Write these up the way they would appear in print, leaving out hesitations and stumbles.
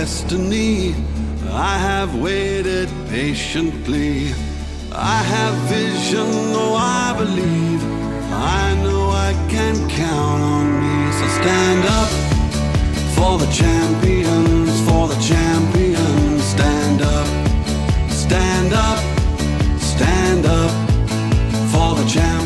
destiny. I have waited patiently. I have vision, oh I believe. I know I can count on me. So stand up for the champions, for the champions. Stand up, stand up, stand up for the champions.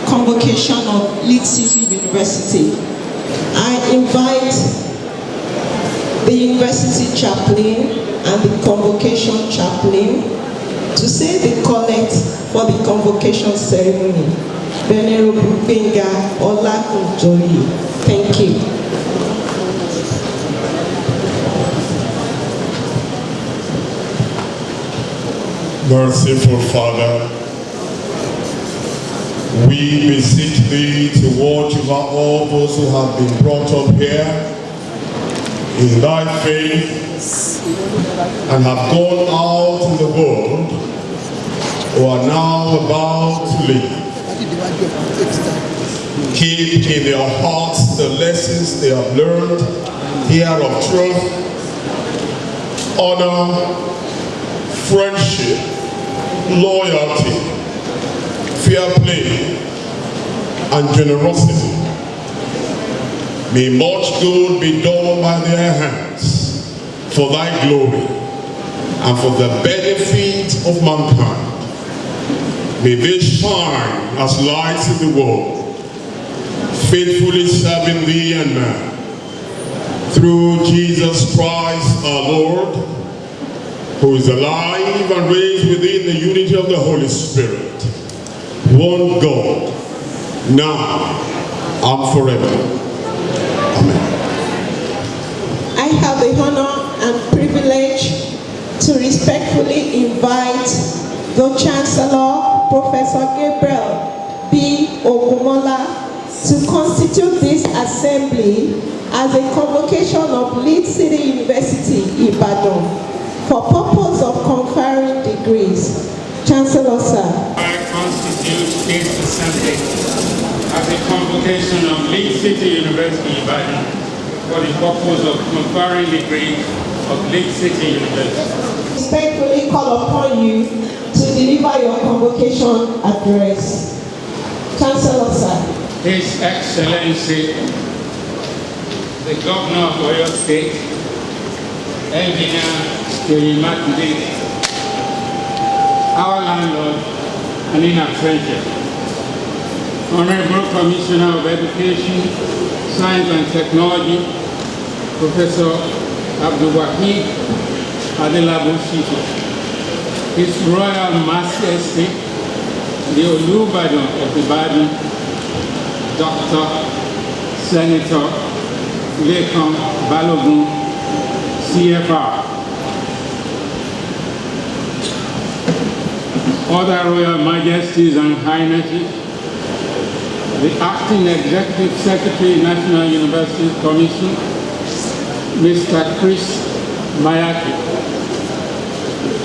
Convocation of Lead City University. I invite the university chaplain and the convocation chaplain to say the collect for the convocation ceremony. Venerable Benga Olakunjoyi. Thank you. Merciful Father, we beseech thee to watch over all those who have been brought up here in thy faith and have gone out in the world, who are now about to leave. Keep in their hearts the lessons they have learned here of truth, honor, friendship, loyalty, fair play, and generosity. May much good be done by their hands for thy glory and for the benefit of mankind. May they shine as lights in the world, faithfully serving thee and man. Through Jesus Christ our Lord, who is alive and raised within the unity of the Holy Spirit, one God, now and forever. Amen. I have the honor and privilege to respectfully invite the Chancellor, Professor Gabriel B. Ogumola, to constitute this assembly as a convocation of Lead City University, Ibadan, for purpose of conferring degrees. Chancellor, sir. I constitute this assembly as a convocation of Lead City University, Ibadan, for the purpose of conferring degrees of Lead City University. Respectfully call upon you to deliver your convocation address. Chancellor, sir. His Excellency, the Governor of Oyo State, Engineer Makinde, our landlord and in absentia, Honorable Commissioner of Education, Science and Technology, Professor Abdulwahid Adelabu Shitu, His Royal Majesty, the Olubadan of Ibadan, Dr. Senator Lekan Balogun, CFR, other Royal Majesties and Highnesses, the Acting Executive Secretary, National University Commission, Mr. Chris Mayaki,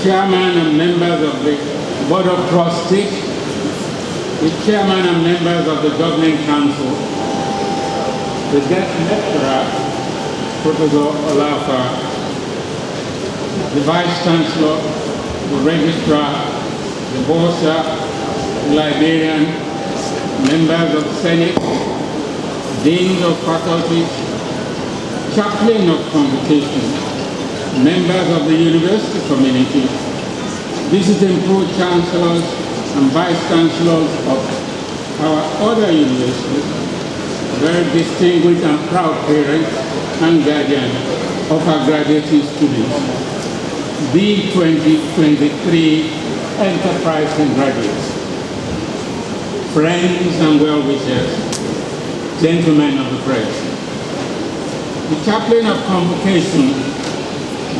Chairman and members of the Board of Trustees, the Chairman and members of the Governing Council, the Guest Lecturer, Professor Olafa, the Vice Chancellor, the Registrar, the Bursar, the Librarian, members of Senate, deans of faculties, chaplain of convocation, members of the university community, visiting pro-chancellors and vice-chancellors of our other universities, very distinguished and proud parents and guardians of our graduating students, the 2023 enterprising graduates, friends and well-wishers, gentlemen of the press. The chaplain of convocation,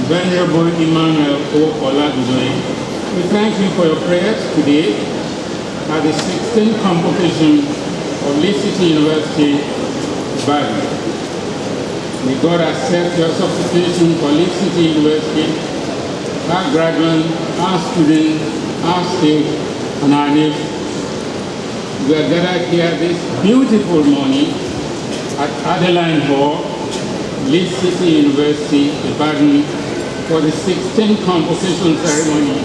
Venerable Emmanuel O. Oladudoyin, we thank you for your prayers today at the 16th convocation of Lee City University, Ibadan. May God accept your supplication for Lee City University, our graduates, our students, our state, and our nation. We are gathered here this beautiful morning at Adeline Hall, Lee City University, Ibadan, for the 16th convocation ceremony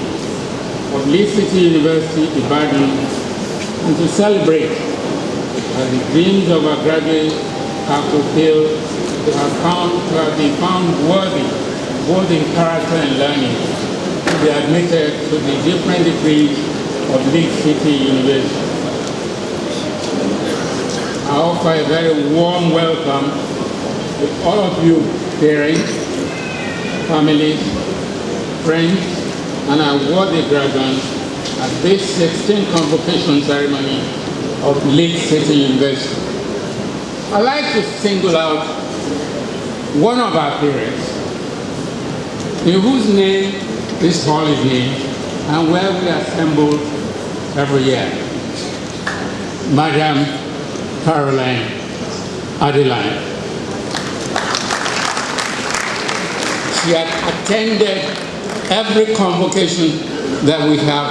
of Lee City University, Ibadan, and to celebrate as the dreams of our graduates are fulfilled, have been found worthy, both in character and learning, to be admitted to the different degrees of Lee City University. I offer a very warm welcome to all of you, parents, families, friends, and our worthy graduates at this 16th convocation ceremony of Lee City University. I'd like to single out one of our parents, in whose name this hall is named, and where we assemble every year, Madam Caroline Adeline. She had attended every convocation that we have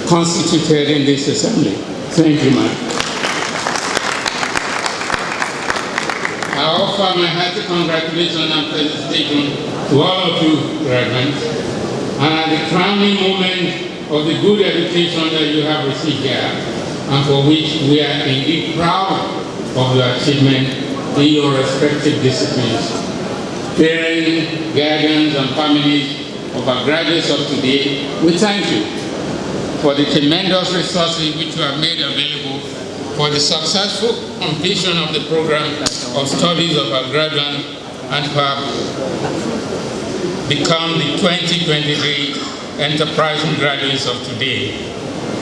constituted in this assembly. Thank you, ma'am. I offer my hearty congratulations and felicitation to all of you, graduates, and at the crowning moment of the good education that you have received here, and for which we are indeed proud of your achievement in your respective disciplines. Parents, guardians, and families of our graduates of today, we thank you for the tremendous resources which you have made available for the successful completion of the program of studies of our graduates and who have become the 2023 enterprising graduates of today.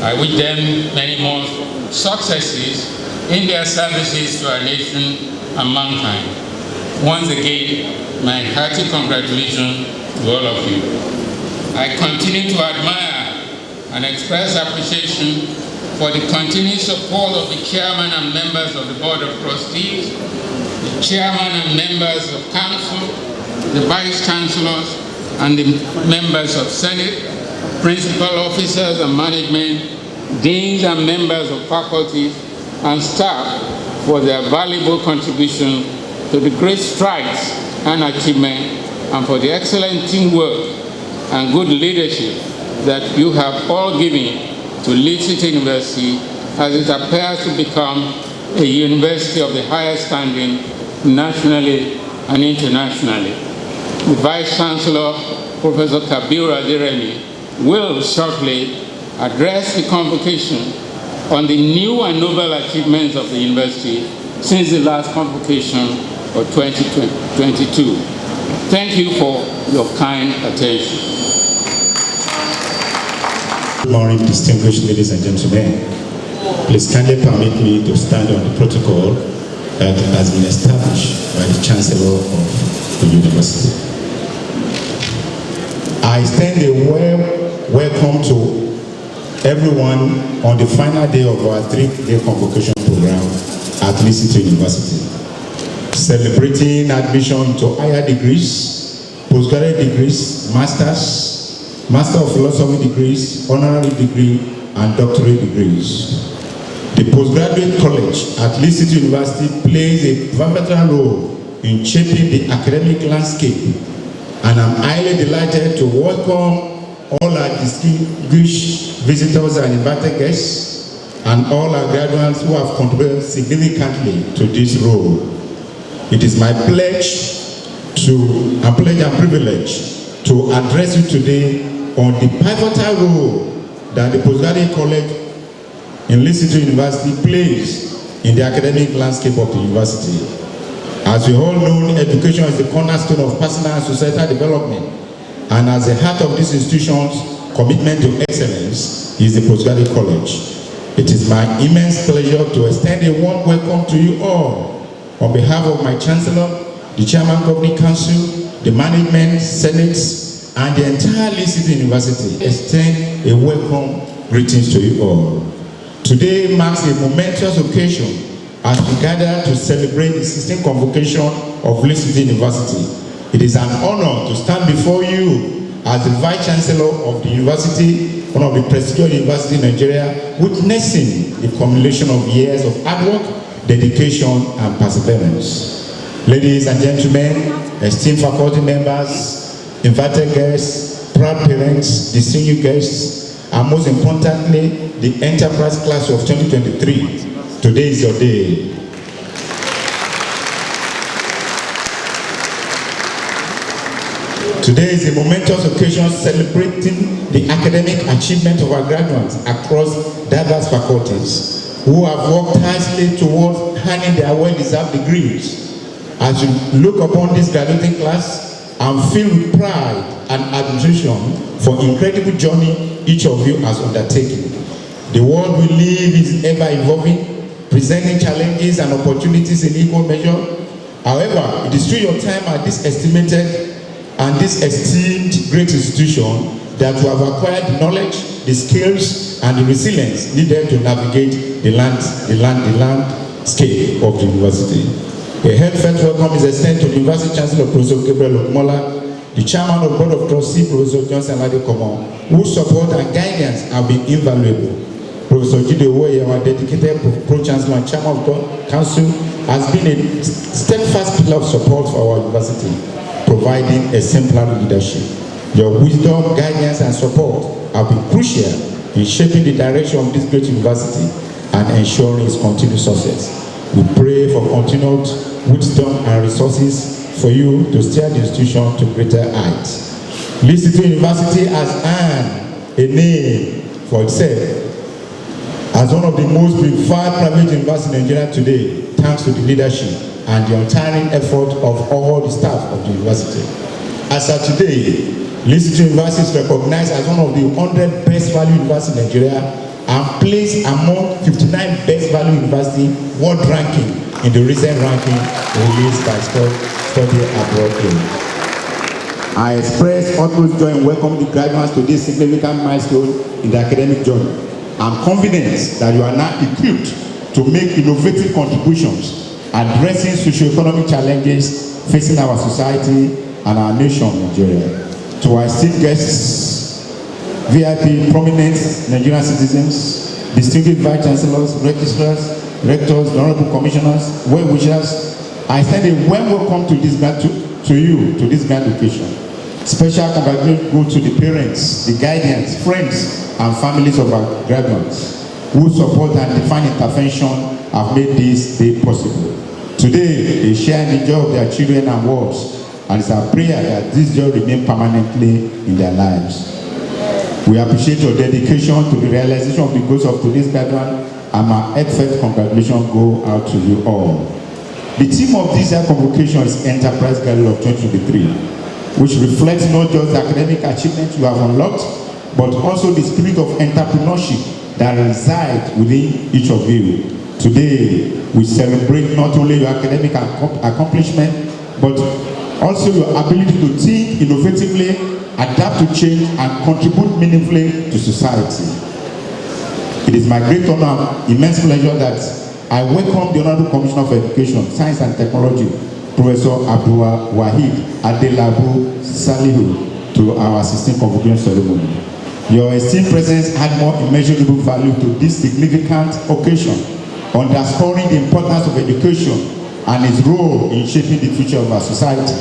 I wish them many more successes in their services to our nation and mankind. Once again, my hearty congratulations to all of you. I continue to admire and express appreciation for the continued support of the chairman and members of the Board of Trustees, the chairman and members of council, the vice chancellors, and the members of Senate, principal officers and management, deans and members of faculties, and staff for their valuable contribution to the great strides and achievement, and for the excellent teamwork and good leadership that you have all given to Lee City University as it appears to become a university of the highest standing nationally and internationally. The Vice Chancellor, Professor Kabiru Aderemi, will shortly address the convocation on the new and novel achievements of the university since the last convocation of 2022. Thank you for your kind attention. Good morning, distinguished ladies and gentlemen. Please kindly permit me to stand on the protocol that has been established by the Chancellor of the University. I extend a warm welcome to everyone on the final day of our 3-day convocation program at Lee City University, celebrating admission into higher degrees, postgraduate degrees, masters, Master of Philosophy degrees, Honorary degree, and Doctorate degrees. The postgraduate college at Lee City University plays a pivotal role in shaping the academic landscape, and I'm highly delighted to welcome all our distinguished visitors and invited guests and all our graduates who have contributed significantly to this role. It is my pledge and privilege to address you today on the pivotal role that the postgraduate college in Lee City University plays in the academic landscape of the university. As we all know, education is the cornerstone of personal and societal development, and as the heart of this institution's commitment to excellence is the postgraduate college. It is my immense pleasure to extend a warm welcome to you all on behalf of my Chancellor, the Chairman Governing Council, the Management, Senate, and the entire Lee City University. Extend a welcome greetings to you all. Today marks a momentous occasion as we gather to celebrate the 16th convocation of Lee City University. It is an honor to stand before you as the Vice Chancellor of the university, one of the prestigious universities in Nigeria, witnessing the accumulation of years of hard work, dedication, and perseverance. Ladies and gentlemen, esteemed faculty members, invited guests, proud parents, distinguished guests, and most importantly, the enterprise class of 2023. Today is your day. Today is a momentous occasion celebrating the academic achievement of our graduates across diverse faculties who have worked tirelessly towards earning their well-deserved degrees. As you look upon this graduating class, I'm filled with pride and admiration for the incredible journey each of you has undertaken. The world we live is ever evolving, presenting challenges and opportunities in equal measure. However, it is through your time at this estimated and this esteemed great institution that we have acquired the knowledge, the skills, and the resilience needed to navigate the landscape of the university. A heartfelt welcome is extended to the University Chancellor, Professor Gabriel Okumola, the Chairman of the Board of Trustees, Professor Johnson Ladekomo, whose support and guidance have been invaluable. Professor Jide Owoye, our dedicated Pro-Chancellor and Chairman of the Council, has been a steadfast pillar of support for our university, providing exemplary leadership. Your wisdom, guidance, and support have been crucial in shaping the direction of this great university and ensuring its continued success. We pray for continued wisdom and resources for you to steer the institution to greater heights. Lee City University has earned a name for itself as one of the most preferred private universities in Nigeria today, thanks to the leadership and the untiring effort of all the staff of the university. As of today, Lee City University is recognized as one of the 100 best value universities in Nigeria and placed among 59 best value university world ranking in the recent ranking released by Study Abroad. I express utmost joy and welcome the graduates to this significant milestone in the academic journey. I'm confident that you are now equipped to make innovative contributions addressing socio-economic challenges facing our society and our nation, Nigeria. To our esteemed guests, VIP, prominent Nigerian citizens, distinguished vice chancellors, registrars, rectors, honorable commissioners, well-wishers, I extend a warm welcome to this grand occasion. Special congratulations go to the parents, the guardians, friends, and families of our graduates whose support and divine intervention have made this day possible. Today, they share the joy of their children and wards, and it's our prayer that this joy remain permanently in their lives. We appreciate your dedication to the realization of the goals of today's gathering, and my heartfelt congratulations go out to you all. The theme of this year's convocation is Enterprise Gallery of 2023, which reflects not just the academic achievements you have unlocked, but also the spirit of entrepreneurship that resides within each of you. Today, we celebrate not only your academic accomplishment, but also your ability to think innovatively, adapt to change, and contribute meaningfully to society. It is my great honor and immense pleasure that I welcome the Honorable Commissioner of Education, Science and Technology, Professor Abdul Wahid Adelabu Salihu, to our 16th convocation ceremony. Your esteemed presence had more immeasurable value to this significant occasion, underscoring the importance of education and its role in shaping the future of our society.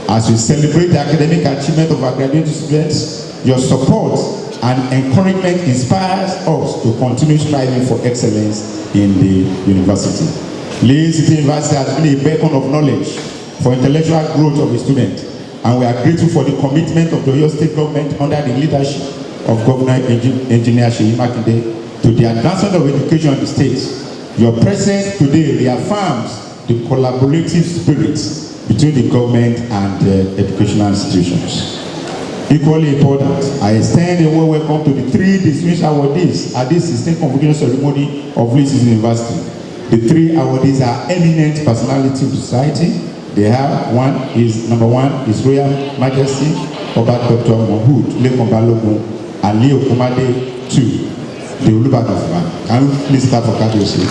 As we celebrate the academic achievement of our graduate students, your support and encouragement inspires us to continue striving for excellence in the university. Lee City University has been a beacon of knowledge for intellectual growth of the student, and we are grateful for the commitment of the Oyo State government under the leadership of Governor Engineer Seyi Makinde to the advancement of education in the state. Your presence today reaffirms the collaborative spirit between the government and educational institutions. Equally important, I extend a warm welcome to the 3 distinguished awardees at this 16th convocation ceremony of Lee City University. The 3 awardees are eminent personalities of society. They have number one is Royal Majesty Oba Dr. Mahmood Lekon Balogun and Leo Kumade 2. The Ibadan. Can you please start for Kadiosi?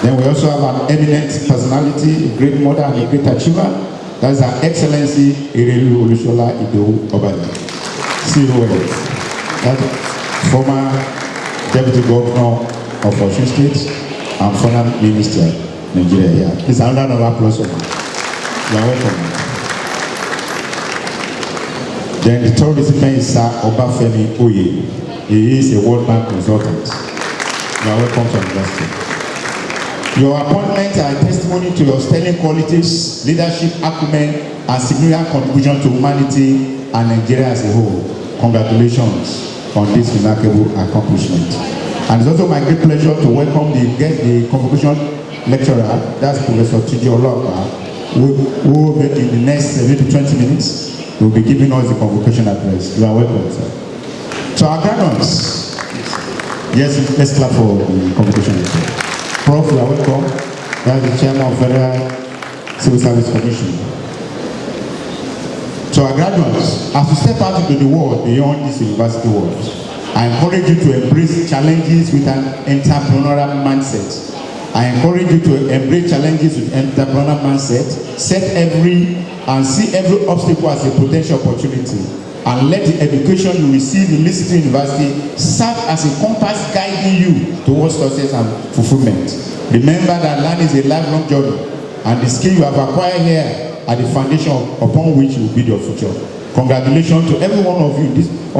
Then we also have an eminent personality, a great mother and a great achiever. That is Her Excellency Erelu Olushola Idowu Obade, COS. That's former Deputy Governor of Osun State and former Minister of Nigeria. Yeah. It's another applause. You are welcome. Then the third recipient is Sir Olufemi Oye. He is a World Bank consultant. You are welcome to the university. Your appointments are a testimony to your sterling qualities, leadership acumen, and significant contribution to humanity and Nigeria as a whole. Congratulations on this remarkable accomplishment. And it's also my great pleasure to welcome the convocation lecturer, that's Professor T.J. Olopa, who in the next maybe 20 minutes will be giving us the convocation address. You are welcome, sir. To our graduates, yes, let's clap for the convocation address. Prof, you are welcome. That's the chairman of Federal Civil Service Commission. To our graduates, as you step out into the world beyond this university world, I encourage you to embrace challenges with an entrepreneurial mindset. I encourage you to embrace challenges with entrepreneurial mindset, see every obstacle as a potential opportunity, and let the education you receive in Lee City University serve as a compass guiding you towards success and fulfillment. Remember that learning is a lifelong journey, and the skill you have acquired here are the foundation upon which you will build your future. Congratulations to every one of you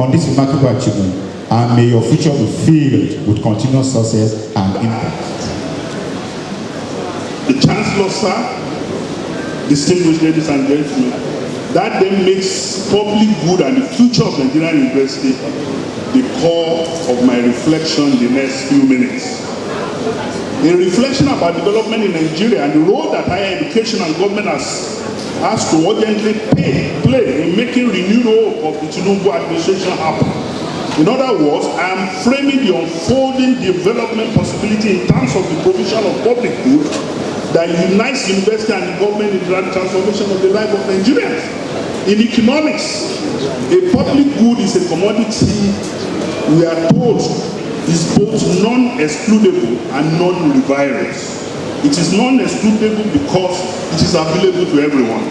on this remarkable achievement, and may your future be filled with continuous success and impact. The Chancellor, sir, distinguished ladies and gentlemen, that then makes public good and the future of Nigerian University the core of my reflection in the next few minutes. A reflection about development in Nigeria and the role that higher education and government has to urgently play in making renewal of the Tinubu administration happen. In other words, I am framing the unfolding development possibility in terms of the provision of public good that unites university and the government in the transformation of the life of Nigerians. In economics, a public good is a commodity we are told is both non-excludable and non-revirous. It is non-excludable because it is available to everyone.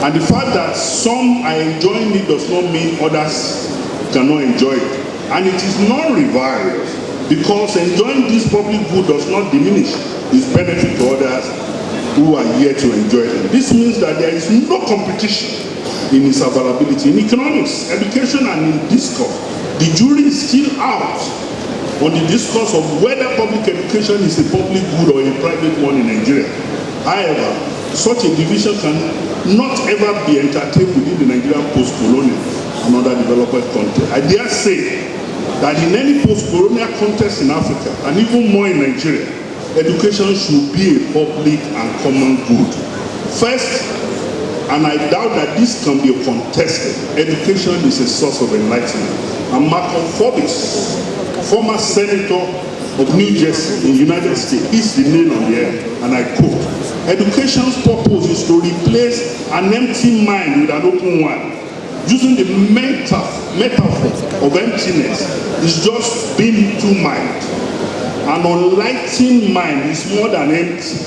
And the fact that some are enjoying it does not mean others cannot enjoy it. And it is non-revirous because enjoying this public good does not diminish its benefit to others who are here to enjoy them. This means that there is no competition in its availability. In economics, education, and in discourse, the jury is still out on the discourse of whether public education is a public good or a private one in Nigeria. However, such a division can not ever be entertained within the Nigerian post-colonial and other developed countries. I dare say that in any post-colonial context in Africa, and even more in Nigeria, education should be a public and common good. First, and I doubt that this can be contested, education is a source of enlightenment. And Malcolm Forbes, former senator of New Jersey in the United States, is the name on the air, and I quote, "Education's purpose is to replace an empty mind with an open one. Using the metaphor of emptiness is just being two minds. An unenlightened mind is more than empty.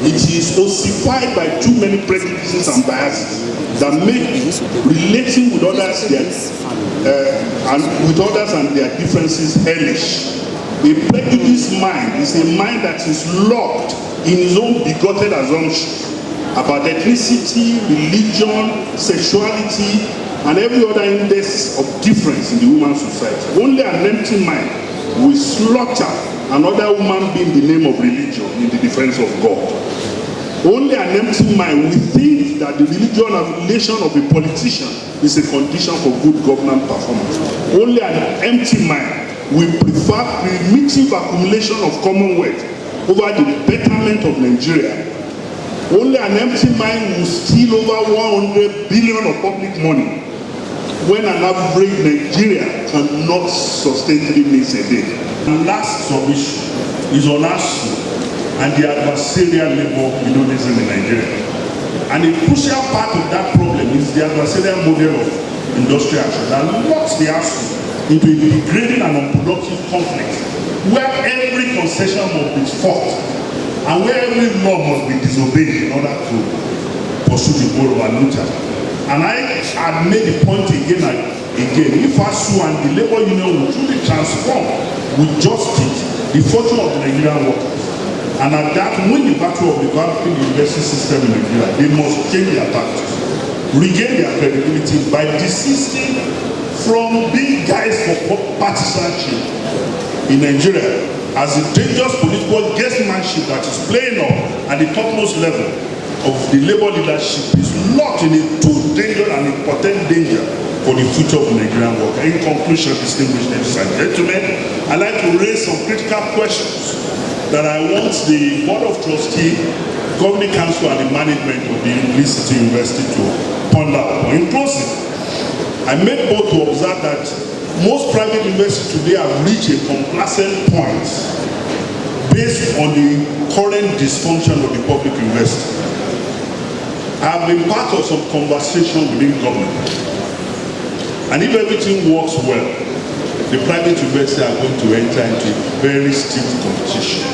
It is ossified by too many prejudices and biases that make relating with others and their differences hellish. A prejudiced mind is a mind that is locked in his own bigoted assumptions about ethnicity, religion, sexuality, and every other index of difference in the human society. Only an empty mind will slaughter another human being in the name of religion in the defense of God. Only an empty mind will think that the religion affiliation of a politician is a condition for good government performance. Only an empty mind will prefer primitive accumulation of commonwealth over the betterment of Nigeria. Only an empty mind will steal over 100 billion of public money when an average Nigerian cannot sustain 3 meals a day. The last submission is on us and the adversarial labor hedonism in Nigeria. And a crucial part of that problem is the adversarial model of industrial action that locks the ASU into a degrading and unproductive conflict where every concession must be fought and where every law must be disobeyed in order to pursue the goal of Aluta. And I had made the point again and again, if ASU and the labor union will truly transform with justice the fortune of the Nigerian workers, and at that, win the battle of the developing university system in Nigeria, they must change their tactics, regain their credibility by desisting from being guys for partisanship in Nigeria as the dangerous political guessmanship that is playing on at the topmost level of the labor leadership is locked in a too dangerous and important danger for the future of the Nigerian worker. In conclusion, distinguished ladies and gentlemen, I'd like to raise some critical questions that I want the Board of Trustees, Governing Council, and the management of the City University to ponder upon. In closing, I made bold to observe that most private universities today have reached a complacent point based on the current dysfunction of the public university. I have been part of some conversation within government, and if everything works well, the private universities are going to enter into a very stiff competition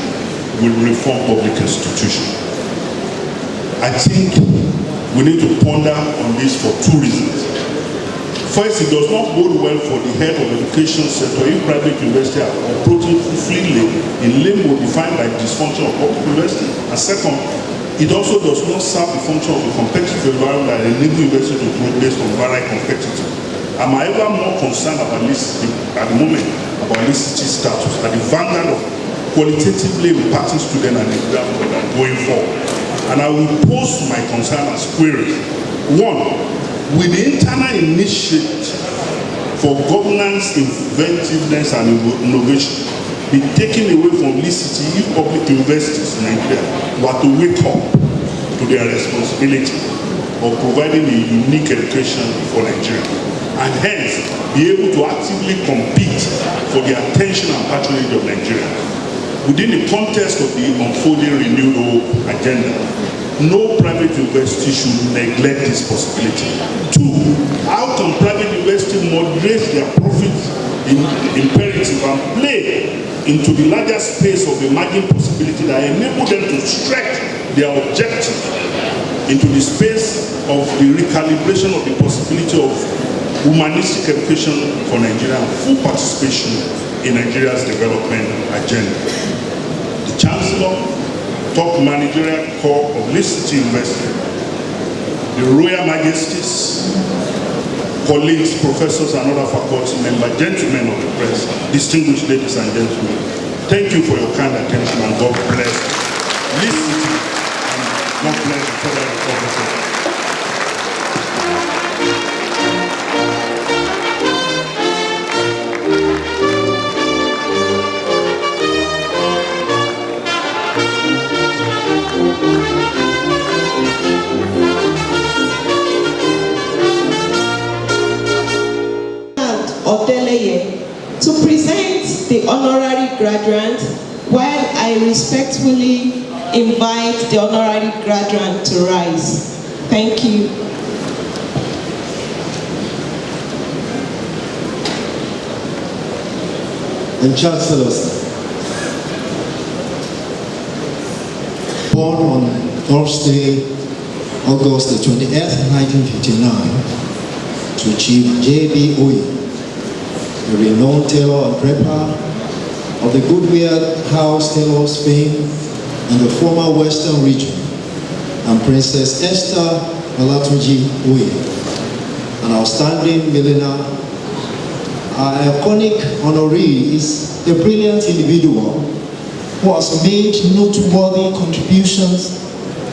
with reform public institutions. I think we need to ponder on this for 2 reasons. First, it does not bode well for the head of the education sector if private universities are operating freely in limbo defined by dysfunction of public university. And second, it also does not serve the function of a competitive environment that enables universities to grow based on varied competitors. I'm however more concerned about licensing at the moment, about licensing status, at the vanguard of qualitatively impacting students and examples that are going forward. And I will pose my concern as queries. 1, with the internal initiative for governance, inventiveness, and innovation be taken away from licensing if public universities in Nigeria were to wake up to their responsibility of providing a unique education for Nigeria, and hence be able to actively compete for the attention and patronage of Nigeria. Within the context of the unfolding renewed hope agenda, no private university should neglect this possibility. 2, how can private university moderate their profit imperative and play into the larger space of emerging possibility that enable them to stretch their objective into the space of the recalibration of the possibility of humanistic education for Nigeria and full participation in Nigeria's development agenda. The Chancellor, top managerial core of City University, the Royal Majesties, colleagues, professors, and other faculty members, gentlemen of the press, distinguished ladies and gentlemen, thank you for your kind attention, and God bless City, and God bless the Federal Republic. To present the honorary graduate, while I respectfully invite the honorary graduate to rise. Thank you. And Chancellors, born on Thursday, August the 28th, 1959, to Chief J.B. Oye, the renowned tailor and draper of the Goodwear House Tailors fame in the former Western region, and Princess Esther Olatunji Uye, an outstanding milliner. Our iconic honoree is a brilliant individual who has made noteworthy contributions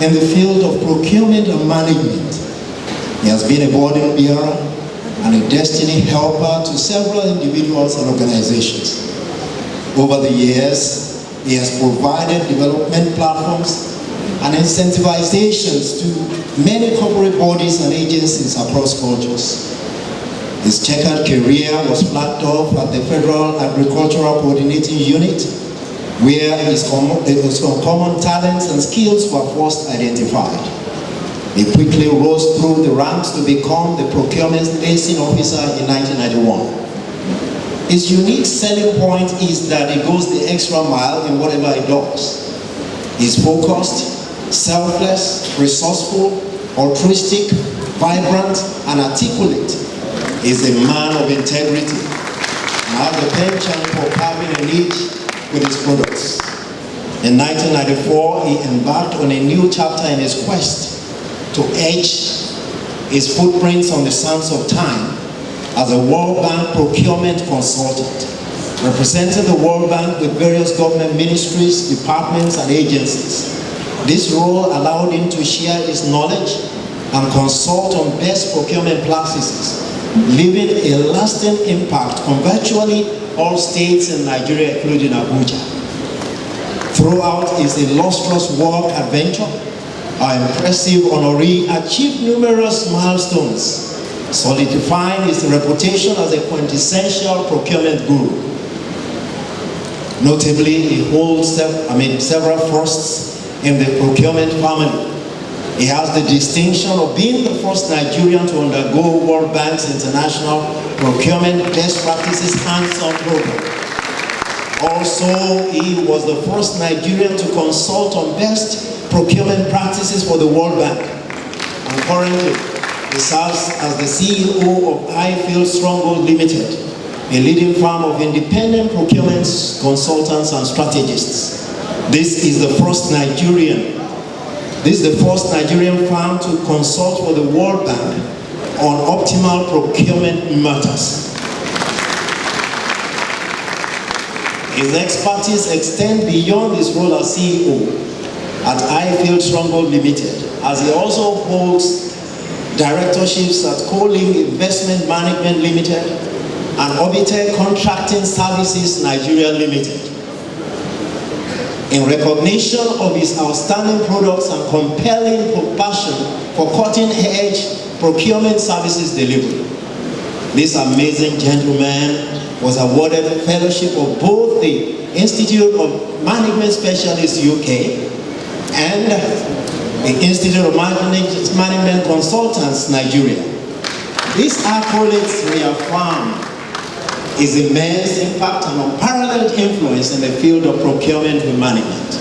in the field of procurement and management. He has been a burden bearer and a destiny helper to several individuals and organizations. Over the years, he has provided development platforms and incentivizations to many corporate bodies and agencies across cultures. His checkered career was flagged off at the Federal Agricultural Coordinating Unit, where his uncommon talents and skills were first identified. He quickly rose through the ranks to become the procurement liaison officer in 1991. His unique selling point is that he goes the extra mile in whatever he does. He's focused, selfless, resourceful, altruistic, vibrant, and articulate. He's a man of integrity and has the penchant for having a niche with his products. In 1994, he embarked on a new chapter in his quest to etch his footprints on the sands of time as a World Bank procurement consultant, representing the World Bank with various government ministries, departments, and agencies. This role allowed him to share his knowledge and consult on best procurement practices, leaving a lasting impact on virtually all states in Nigeria, including Abuja. Throughout his illustrious work adventure, our impressive honoree achieved numerous milestones, solidifying his reputation as a quintessential procurement guru. Notably, he holds several firsts in the procurement family. He has the distinction of being the first Nigerian to undergo World Bank's International Procurement Best Practices Hands-on Program. Also, he was the first Nigerian to consult on best procurement practices for the World Bank. And currently, he serves as the CEO of I-Field Stronghold Limited, a leading firm of independent procurement consultants and strategists. This is the first Nigerian firm to consult for the World Bank on optimal procurement matters. His expertise extends beyond his role as CEO at I-Field Stronghold Limited, as he also holds directorships at Co-Link Investment Management Limited and Orbiter Contracting Services Nigeria Limited. In recognition of his outstanding products and compelling passion for cutting-edge procurement services delivery, this amazing gentleman was awarded a fellowship of both the Institute of Management Specialists UK and the Institute of Management Consultants Nigeria. These accolades reaffirm his immense impact and unparalleled influence in the field of procurement and management.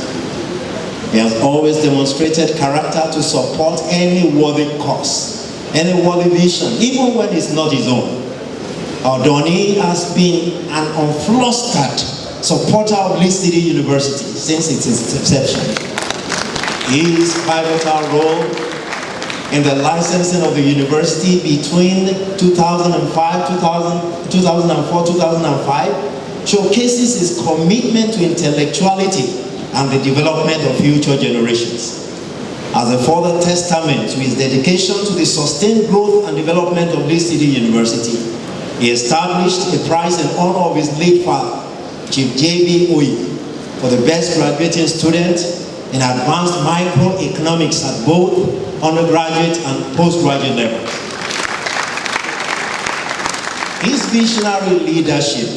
He has always demonstrated character to support any worthy cause, any worthy vision, even when it's not his own. Donny has been an unflustered supporter of Lee City University since its inception. His pivotal role in the licensing of the university between 2004-2005 showcases his commitment to intellectuality and the development of future generations. As a further testament to his dedication to the sustained growth and development of Lee City University, he established a prize in honor of his late father, Chief J.B. Oyi, for the best graduating student in advanced microeconomics at both undergraduate and postgraduate levels. His visionary leadership,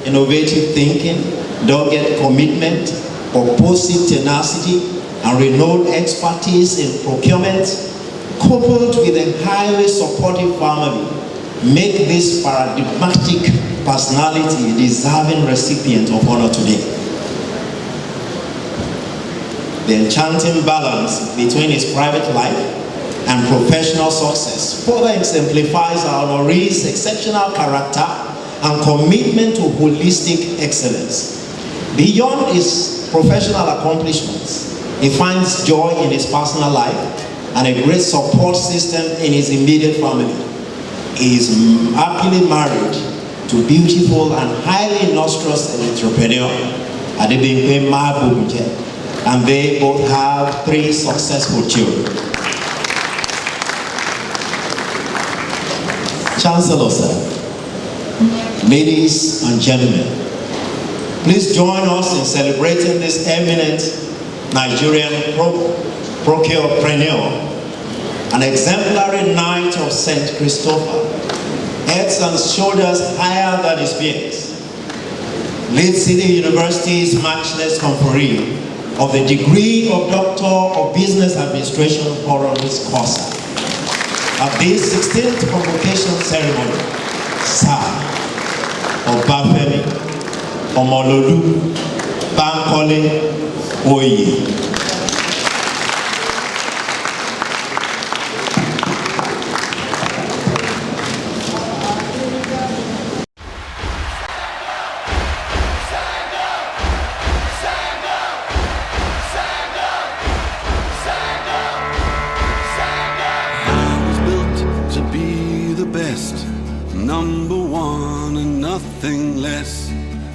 innovative thinking, dogged commitment, purposive tenacity, and renowned expertise in procurement, coupled with a highly supportive family, make this paradigmatic personality a deserving recipient of honor today. The enchanting balance between his private life and professional success further exemplifies our honoree's exceptional character and commitment to holistic excellence. Beyond his professional accomplishments, he finds joy in his personal life and a great support system in his immediate family. He is happily married to beautiful and highly industrious entrepreneur, Adebimpe Mabubuje, and they both have 3 successful children. Chancellor, sir, ladies and gentlemen, please join us in celebrating this eminent Nigerian procurepreneur, an exemplary knight of St. Christopher, heads and shoulders higher than his peers. Leeds City University's matchless conferee of the degree of Doctor of Business Administration honoris causa. At this 16th convocation ceremony, Sir Olufemi Omololu Bankole Oye. #1 and nothing less.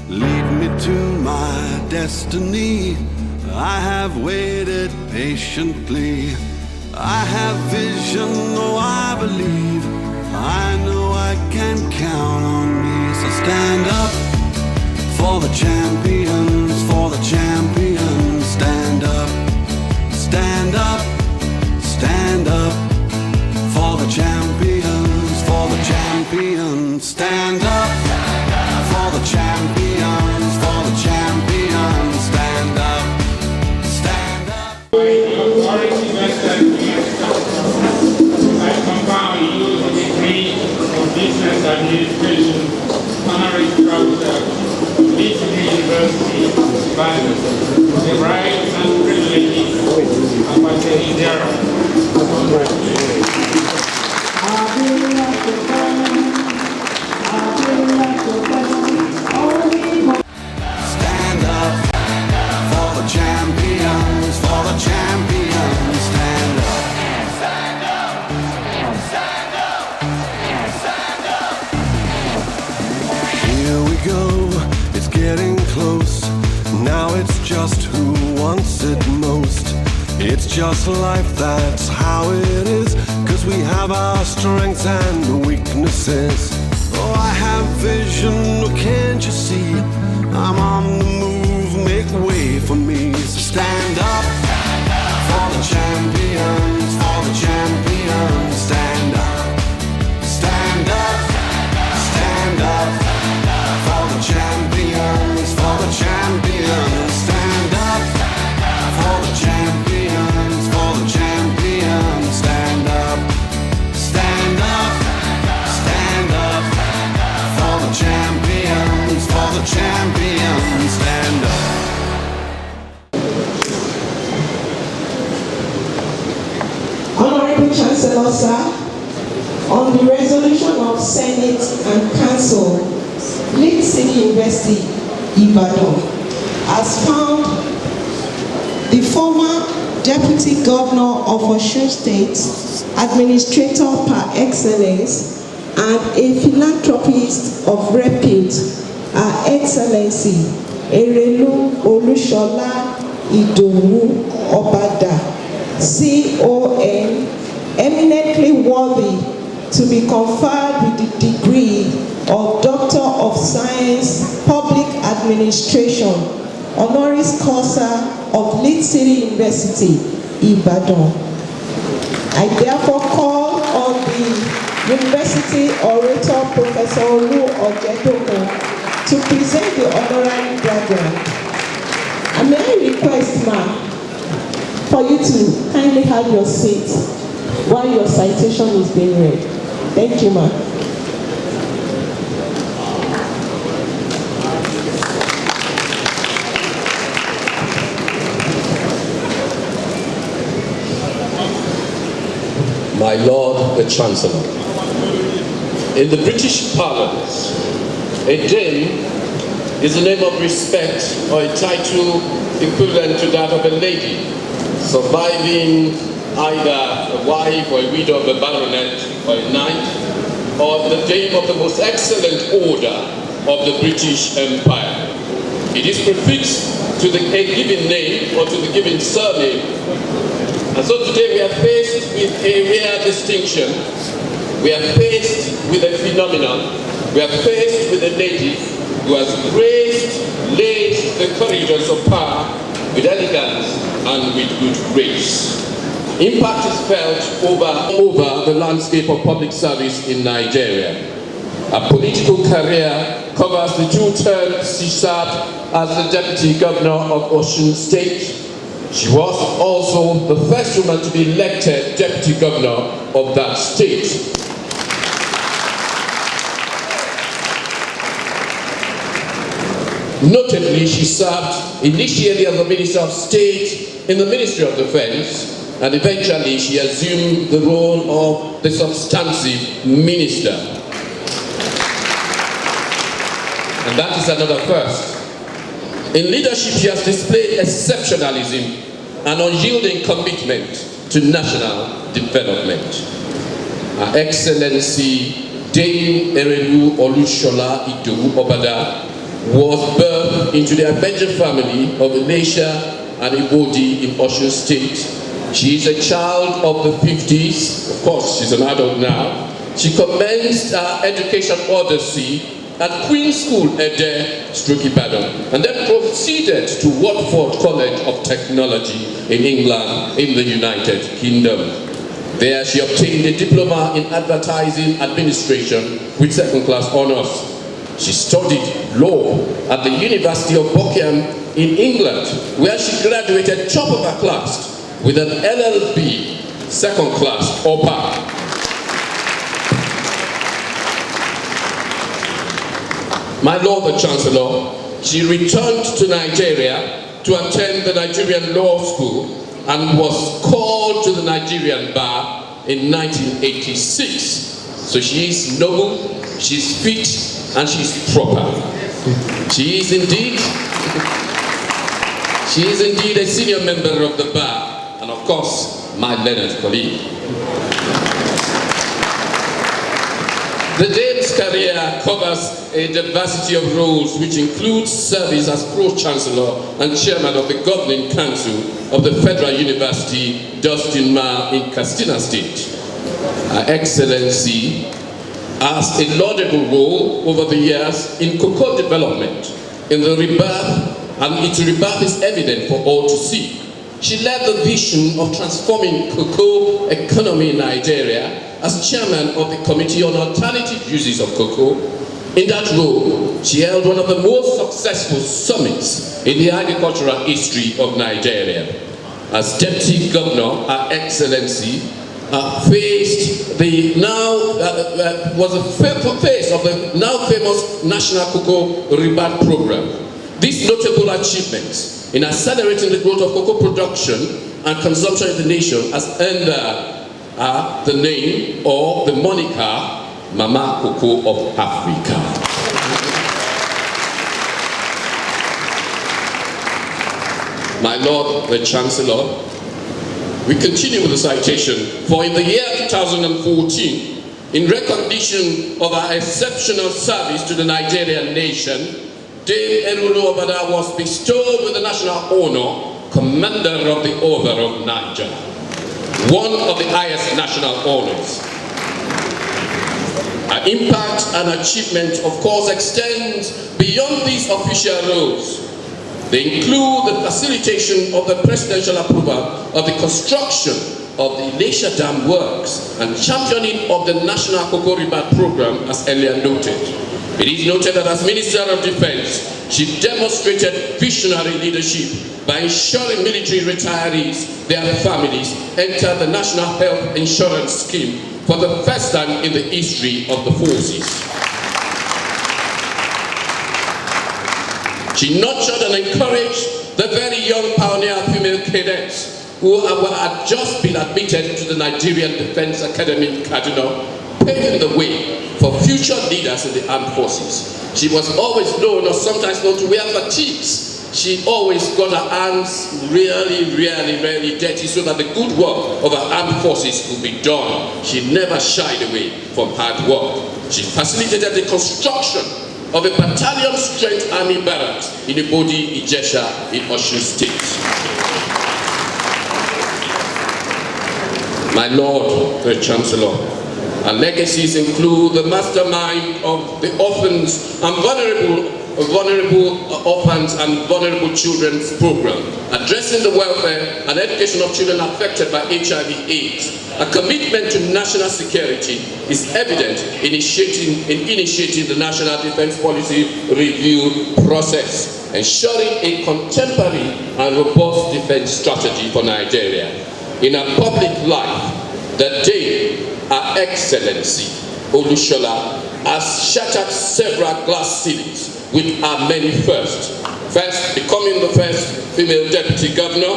Lead me to my destiny. I have waited patiently. I have vision, oh I believe. I know I can count on me. So stand up for the champions, for the champions. Stand up, stand up, stand up for the champions, for the champions. Stand up for the champions, for the champions. Stand up, stand up. I confer on you the degree of Business Administration, Honorary Doctorate, Leeds University, Ibadan, the rights and privileges appertaining thereof. Stand up for the champions, for the champions. Stand up. Stand up. Stand up. Stand up. Here we go. It's getting close. Now it's just who wants it most. It's just life, that's how it is. 'Cause we have our strengths and weaknesses. Oh, I have vision, oh, can't you see? I'm on the move, make way for me. So stand up for the champions, for the champions. Stand up, stand up, stand up for the champions, for the champions. Stand up for the champions, for the champions. Stand up, stand up, stand up for the champions, for the champions. Stand up. Honorable Chancellor, sir, on the resolution of Senate and Council, Leeds City University, Ibadan, has found the former Deputy Governor of Osun State, Administrator par excellence, and a philanthropist of repute, Her Excellency Erelu Olushola Idowu Obada, CON, eminently worthy to be conferred with the degree of Doctor of Science, Public Administration, honoris causa of Leeds City University, Ibadan. I therefore call on the University Orator, Professor Olu Ojedokun, to present the honorary graduate. And may I request, ma'am, for you to kindly have your seat while your citation is being read. Thank you, ma'am. My Lord the Chancellor, in the British Parliament, a dame is a name of respect or a title equivalent to that of a lady, surviving either a wife or a widow of a baronet or a knight, or the dame of the most excellent order of the British Empire. It is prefixed to a given name or to the given surname. And so today we are faced with a rare distinction. We are faced with a phenomenon. We are faced with a native who has laced the corridors of power with elegance and with good grace. Impact is felt over the landscape of public service in Nigeria. Her political career covers the 2 terms she served as the Deputy Governor of Osun State. She was also the first woman to be elected Deputy Governor of that state. Notably, she served initially as the Minister of State in the Ministry of Defense, and eventually she assumed the role of the substantive minister. And that is another first. In leadership, she has displayed exceptionalism and unyielding commitment to national development. Her Excellency Dame Erelu Olushola Idowu Obada was birthed into the Abeja family of Elisha and Ibodi in Osun State. She is a child of the 50s. Of course, she's an adult now. She commenced her education odyssey at Queen's School, Ibadan, and then proceeded to Watford College of Technology in England, in the United Kingdom. There she obtained a diploma in advertising administration with second-class honors. She studied law at the University of Buckingham in England, where she graduated top of her class with an LLB, second class, upper. My Lord the Chancellor, she returned to Nigeria to attend the Nigerian Law School and was called to the Nigerian bar in 1986. So she is noble, she's fit, and she's proper. She is indeed a senior member of the bar, and of course, my learned colleague. The Dame's career covers a diversity of roles, which includes service as Pro-Chancellor and Chairman of the Governing Council of the Federal University, Dustin Ma in Katsina State. Her Excellency has a laudable role over the years in cocoa development, in the rebirth, and its rebirth is evident for all to see. She led the vision of transforming cocoa economy in Nigeria as chairman of the Committee on Alternative Uses of Cocoa. In that role, she held one of the most successful summits in the agricultural history of Nigeria. As Deputy Governor, Her Excellency faced the was the face of the now famous National Cocoa Rebirth Program. These notable achievements in accelerating the growth of cocoa production and consumption in the nation has earned the name or the moniker Mama Cocoa of Africa. My Lord the Chancellor, we continue with the citation. For in the year 2014, in recognition of our exceptional service to the Nigerian nation, Dame Erelu Obada was bestowed with the national honor, Commander of the Order of Niger, one of the highest national honors. Our impact and achievement, of course, extends beyond these official roles. They include the facilitation of the presidential approval of the construction of the Elisha Dam works and championing of the National Cocoa Rebirth Program, as earlier noted. It is noted that as Minister of Defense, she demonstrated visionary leadership by ensuring military retirees, their families, enter the National Health Insurance Scheme for the first time in the history of the forces. She nurtured and encouraged the very young pioneer female cadets who had just been admitted to the Nigerian Defense Academy in Kaduna, paving the way for future leaders in the armed forces. She was always known, or sometimes known, to wear fatigues she always got her hands really dirty so that the good work of our armed forces could be done. She never shied away from hard work. She facilitated the construction of a battalion-strength army barracks in Ibodi, Ijesha, in Osun State. My Lord, the Chancellor, her legacies include the mastermind of the orphans and vulnerable orphans and vulnerable children's program, addressing the welfare and education of children affected by HIV/AIDS. A commitment to national security is evident in initiating the National Defense Policy Review process, ensuring a contemporary and robust defense strategy for Nigeria. In her public life, the day Her Excellency Olushola has shattered several glass ceilings with her many firsts. First, becoming the first female deputy governor,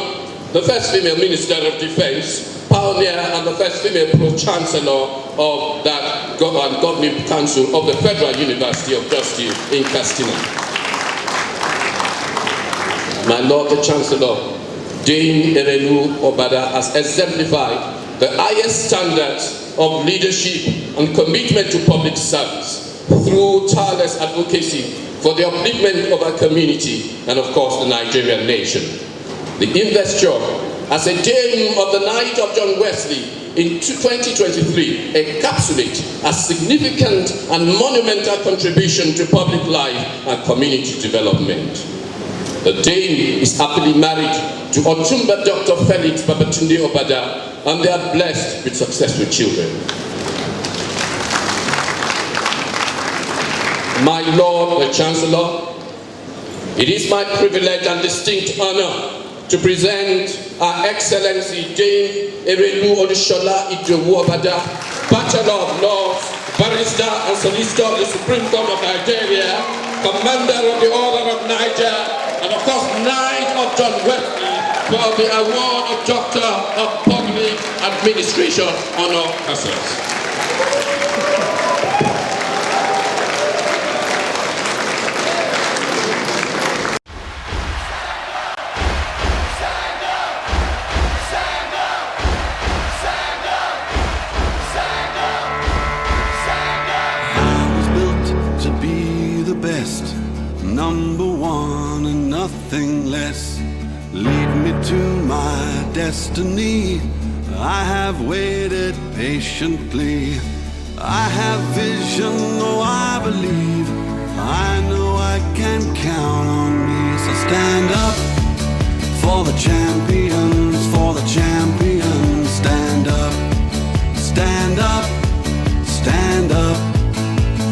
the first female minister of defense, pioneer and the first female pro-chancellor of that governing council of the Federal University of Justice in Katsina. My Lord the Chancellor, Dame Erelu Obada has exemplified the highest standards of leadership and commitment to public service through tireless advocacy for the upliftment of our community and, of course, the Nigerian nation. The investiture as a Dame of the Night of John Wesley in 2023 encapsulates a significant and monumental contribution to public life and community development. The Dame is happily married to Otumba Dr. Felix Babatunde Obada, and they are blessed with successful children. My Lord the Chancellor, it is my privilege and distinct honor to present Her Excellency Dame Erelu Olushola Ijowu Obada, Bachelor of Laws, Barrister and Solicitor of the Supreme Court of Nigeria, Commander of the Order of Niger, and of course, Knight of John Wesley for the award of Doctor of Public Administration honor persons. I was built to be the best, number one and nothing less. Lead me to my destiny. I have waited patiently. I have vision, oh I believe. I know I can count on me. So stand up for the champions, for the champions. Stand up, stand up, stand up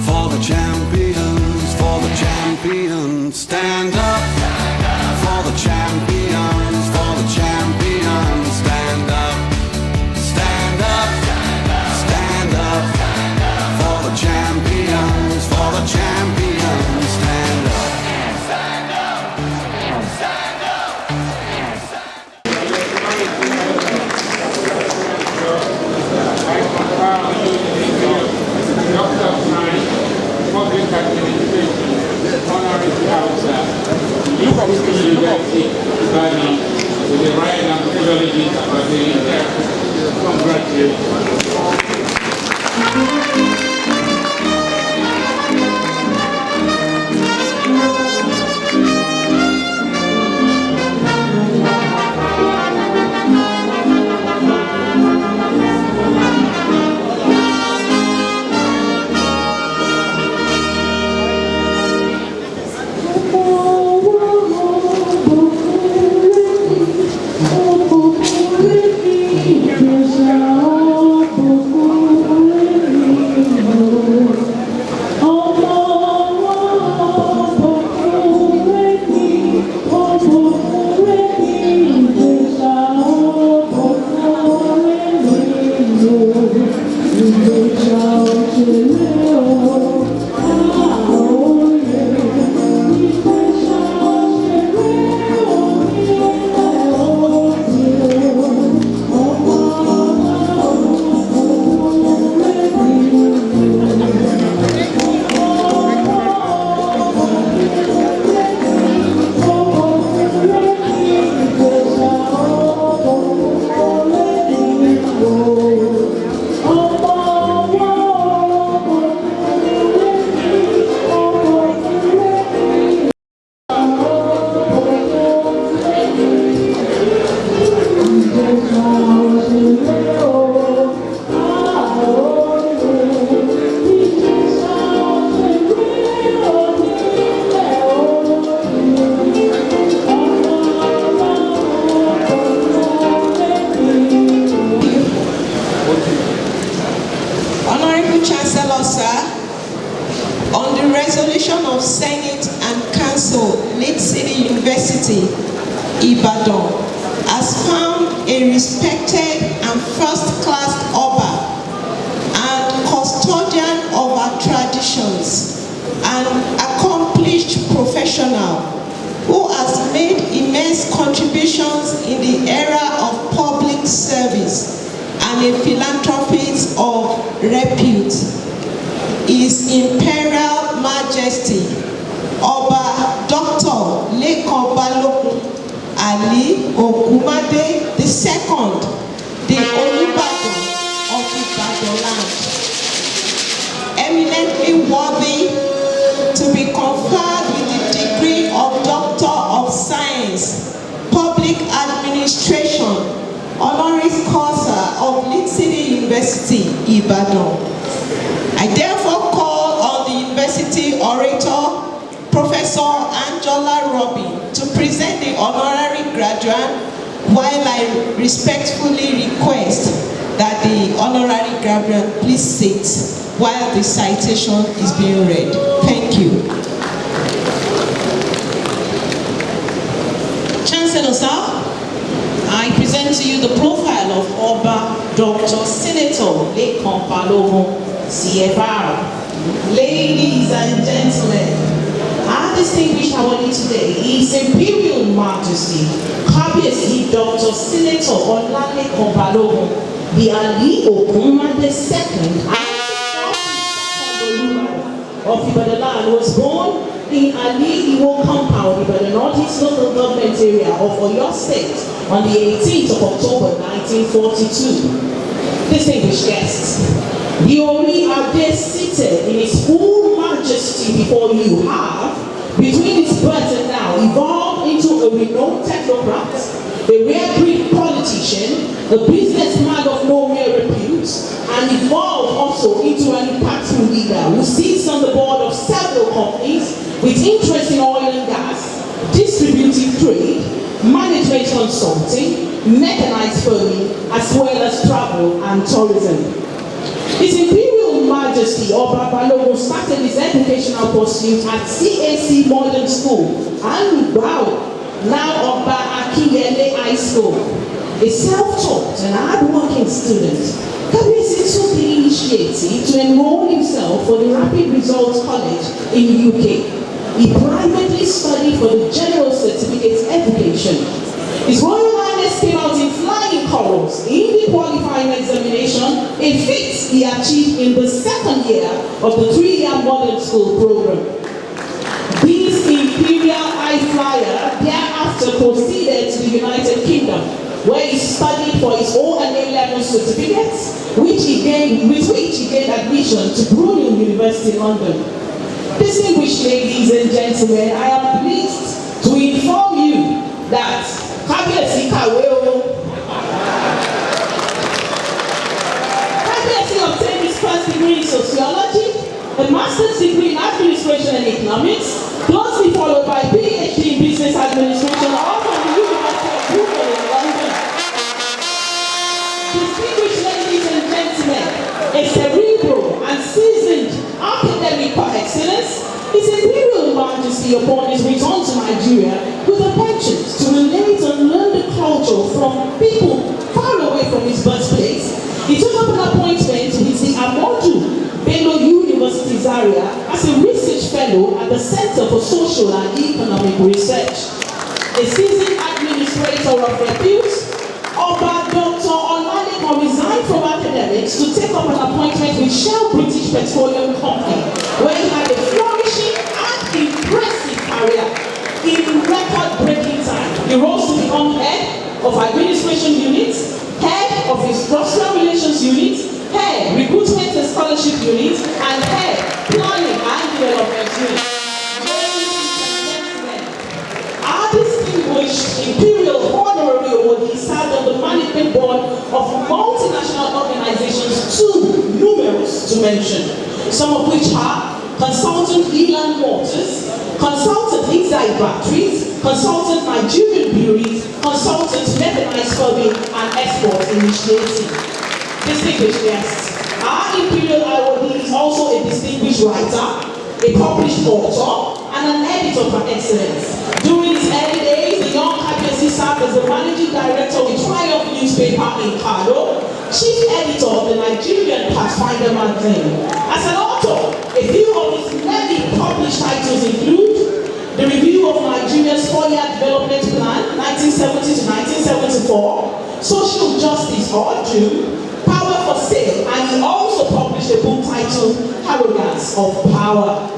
for the champions, for the champions. Stand up for the champions, for the champions. Stand up, stand up, stand up for the champions, for the champions. Stand up. Doctor of Science, Public Administration, Honorary University, Ibadan, with the right and privileges of being there. Congratulations. Ibadan has found a respected and first-class Oba and custodian of our traditions, an accomplished professional who has made immense contributions in the era of public service and a philanthropist of repute. His Imperial Majesty Oba Dr. Lekan Balogun Ali Ogunmade II, the Olubadan of Ibadan land, eminently worthy to be conferred with the degree of Doctor of Science, Public Administration, Honoris Causa of Leeds City University, Ibadan. I therefore call on the University Orator, Professor Angela Robin, to present the honorary graduate, while I respectfully request that the honorary graduate please sit while the citation is being read. Thank you. Chancellor, sir, I present to you the profile of Oba Dr. Senator Lekan Balogun, CFR. Ladies and gentlemen, our distinguished awardee today is Imperial Majesty Kabiyesi Dr. Senator Olalekan Balogun, the Ali Ogunmade II, of Ibadan, was born in Ali Iwo compound, Ibadan Northeast local government area of Oyo State on the 18th of October 1942. Distinguished guests, the Ori are there seated in his full majesty before you have, between his birth and now, evolved into a renowned technocrat, a rare breed politician, a businessman of no mere repute, and evolved also into an impactful leader who sits on the board of several companies with interest in oil and gas, distributive trade, management consulting, mechanized farming, as well as travel and tourism. His Imperial Majesty Oba Balogun started his educational pursuit at CAC Modern School and now Oba Akiyele High School. A self-taught and hard-working student, Kabiyesi took the initiative to enroll himself for the Rapid Results College in the UK. He privately studied for the General Certificate Education. His Royal Highness came out in flying colors in the qualifying examination, a feat he achieved in the second year of the 3-year modern school program. This Imperial High Flyer thereafter proceeded to the United Kingdom, where he studied for his O-level certificates, with which he gained admission to Brunel University, London. Distinguished ladies and gentlemen, I am pleased to inform you that Kabiyesi obtained his first degree in sociology, a master's degree in administration and economics, closely followed by PhD in business administration, all from the University of Brunel in London. Distinguished ladies and gentlemen, a cerebral and seasoned academic par excellence, His Imperial Majesty upon his return to Nigeria with a penchant to relate and learn the culture from people far away from his birthplace, he took up an appointment with the Amodu Bello University Zaria as a research fellow at the Center for Social and Economic Research. A seasoned administrator of repute, Oba Dr. Olalekan resigned from academics to take up an appointment with Shell British Petroleum Company, where he had a flourishing and impressive career. In record-breaking time, he rose to become head of administration units, head of his industrial relations unit, head recruitment and scholarship unit, and head planning and development unit. Our distinguished Imperial Honorary awardee served on the management board of multinational organizations too numerous to mention, some of which are Consultant Elan Motors, Consultant Exide Batteries, Consultant Nigerian Breweries, Consultant Mechanized Farming and Export Initiative. Distinguished guests, our Imperial awardee is also a distinguished writer, a published author, and an editor par excellence. During his early days, the young Kabiyesi as the managing director with Triumph newspaper in Kano, chief editor of the Nigerian Pathfinder magazine. As an author, a few of his many published titles include The Review of Nigeria's 4-Year Development Plan, 1970 to 1974, Social Justice or Doom, Power for Sale, and he also published a book titled Arrogance of Power.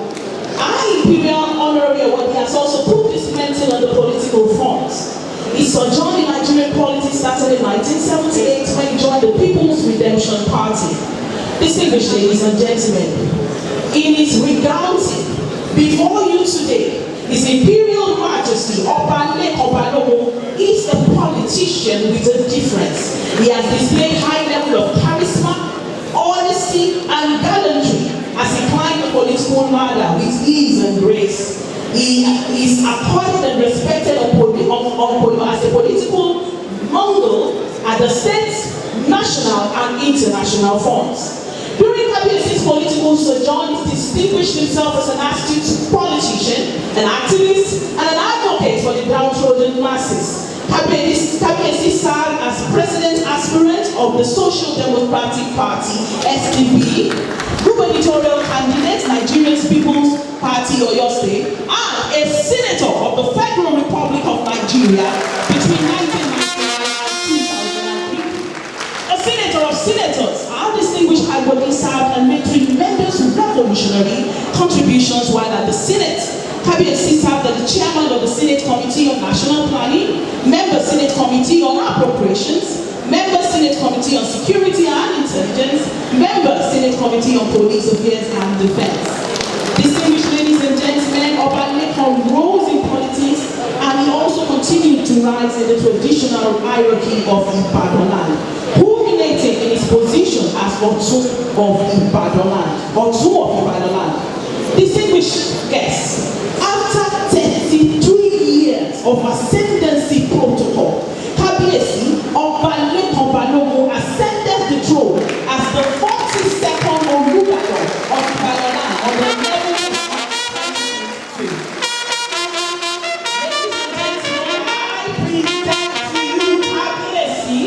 Imperial Honorary Award, he has also put his mental on the political front. He sojourned in Nigerian politics started in 1978 when he joined the People's Redemption Party. Distinguished ladies and gentlemen, in his recounting before you today, His Imperial Majesty Obale Obalowo is a politician with a difference. He has displayed high level of charisma, honesty, and gallantry as he climbed the political ladder with ease and grace. He is accorded and respected as a political mogul at the state, national, and international fronts. During Kabiyesi's political sojourn, he distinguished himself as an astute politician, an activist, and an advocate for the downtrodden masses. Kabiyesi served as president aspirant of the Social Democratic Party (SDP), gubernatorial candidate Nigerian People's Party Oyo State, and a senator of the Federal Republic of Nigeria between 1999 and 2003. A senator of senators, our distinguished advocate served and made tremendous revolutionary contributions while at the Senate. Kabiyesi served as the chairman of the Senate Committee on National Planning, member Senate Committee on Appropriations, member Senate Committee on Security and Intelligence, member Senate Committee on Police Affairs and Defense. Distinguished ladies and gentlemen, Obale rose in politics and he also continued to rise in the traditional hierarchy of Ibadan land, culminating in his position as Otun of Ibadan land. Distinguished guests, after 33 years of ascendancy protocol, Kabiyesi Obale Obalowo ascended the throne as the 42nd Olufemi of Ibadan land on the 11th of October 2022. Ladies and gentlemen, I present to you Kabiyesi,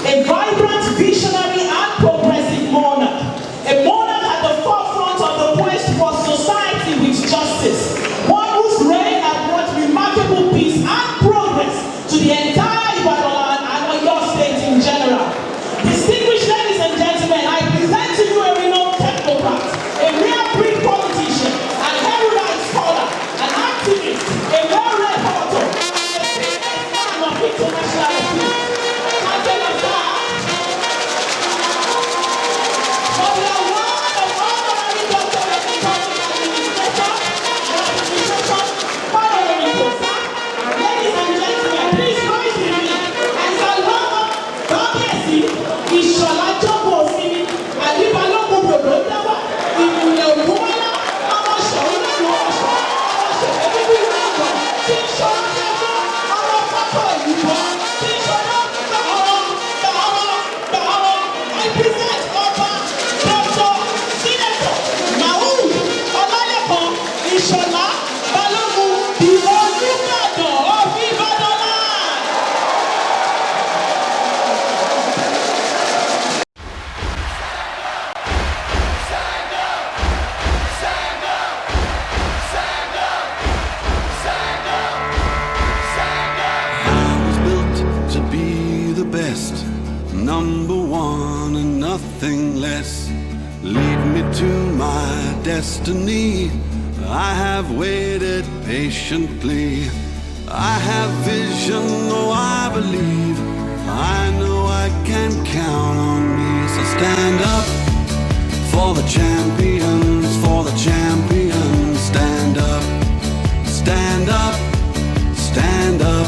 a vibrant, visionary, and progressive monarch. A monarch at the forefront of the quest for society with justice. One whose reign has brought remarkable peace and progress to the entire Ibadan land and Oyo State in general. Distinguished ladies and gentlemen, I present to you a renowned technocrat, a rare-breed politician, an erudite scholar, an activist, a well-read author, a famous man of international appeal. Number one and nothing less. Lead me to my destiny. I have waited patiently. I have vision, oh I believe. I know I can count on me. So stand up for the champions, for the champions. Stand up, stand up, stand up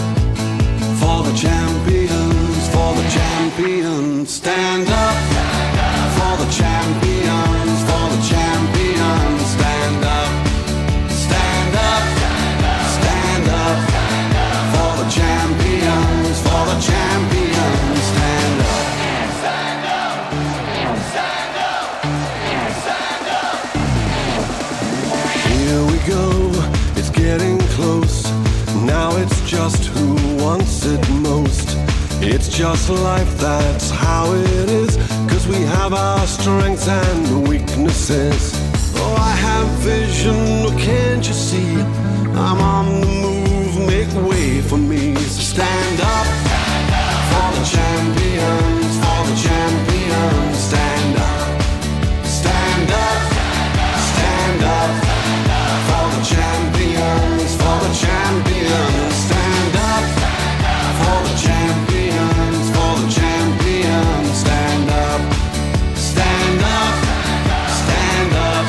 for the champions, for the champions. Stand up for the champions, for the champions. Stand up, stand up, stand up for the champions, for the champions. Stand up. Stand up, stand up, stand up. Here we go, it's getting close. Now it's just who wants it It's just life, that's how it is. 'Cause we have our strengths and weaknesses. Oh, I have vision, can't you see? I'm on the move, make way for me. So stand up for the champions, for the champions. Stand up, stand up, stand up for the champions, for the champions. Stand up for the champions, for the champions. Stand up, stand up, stand up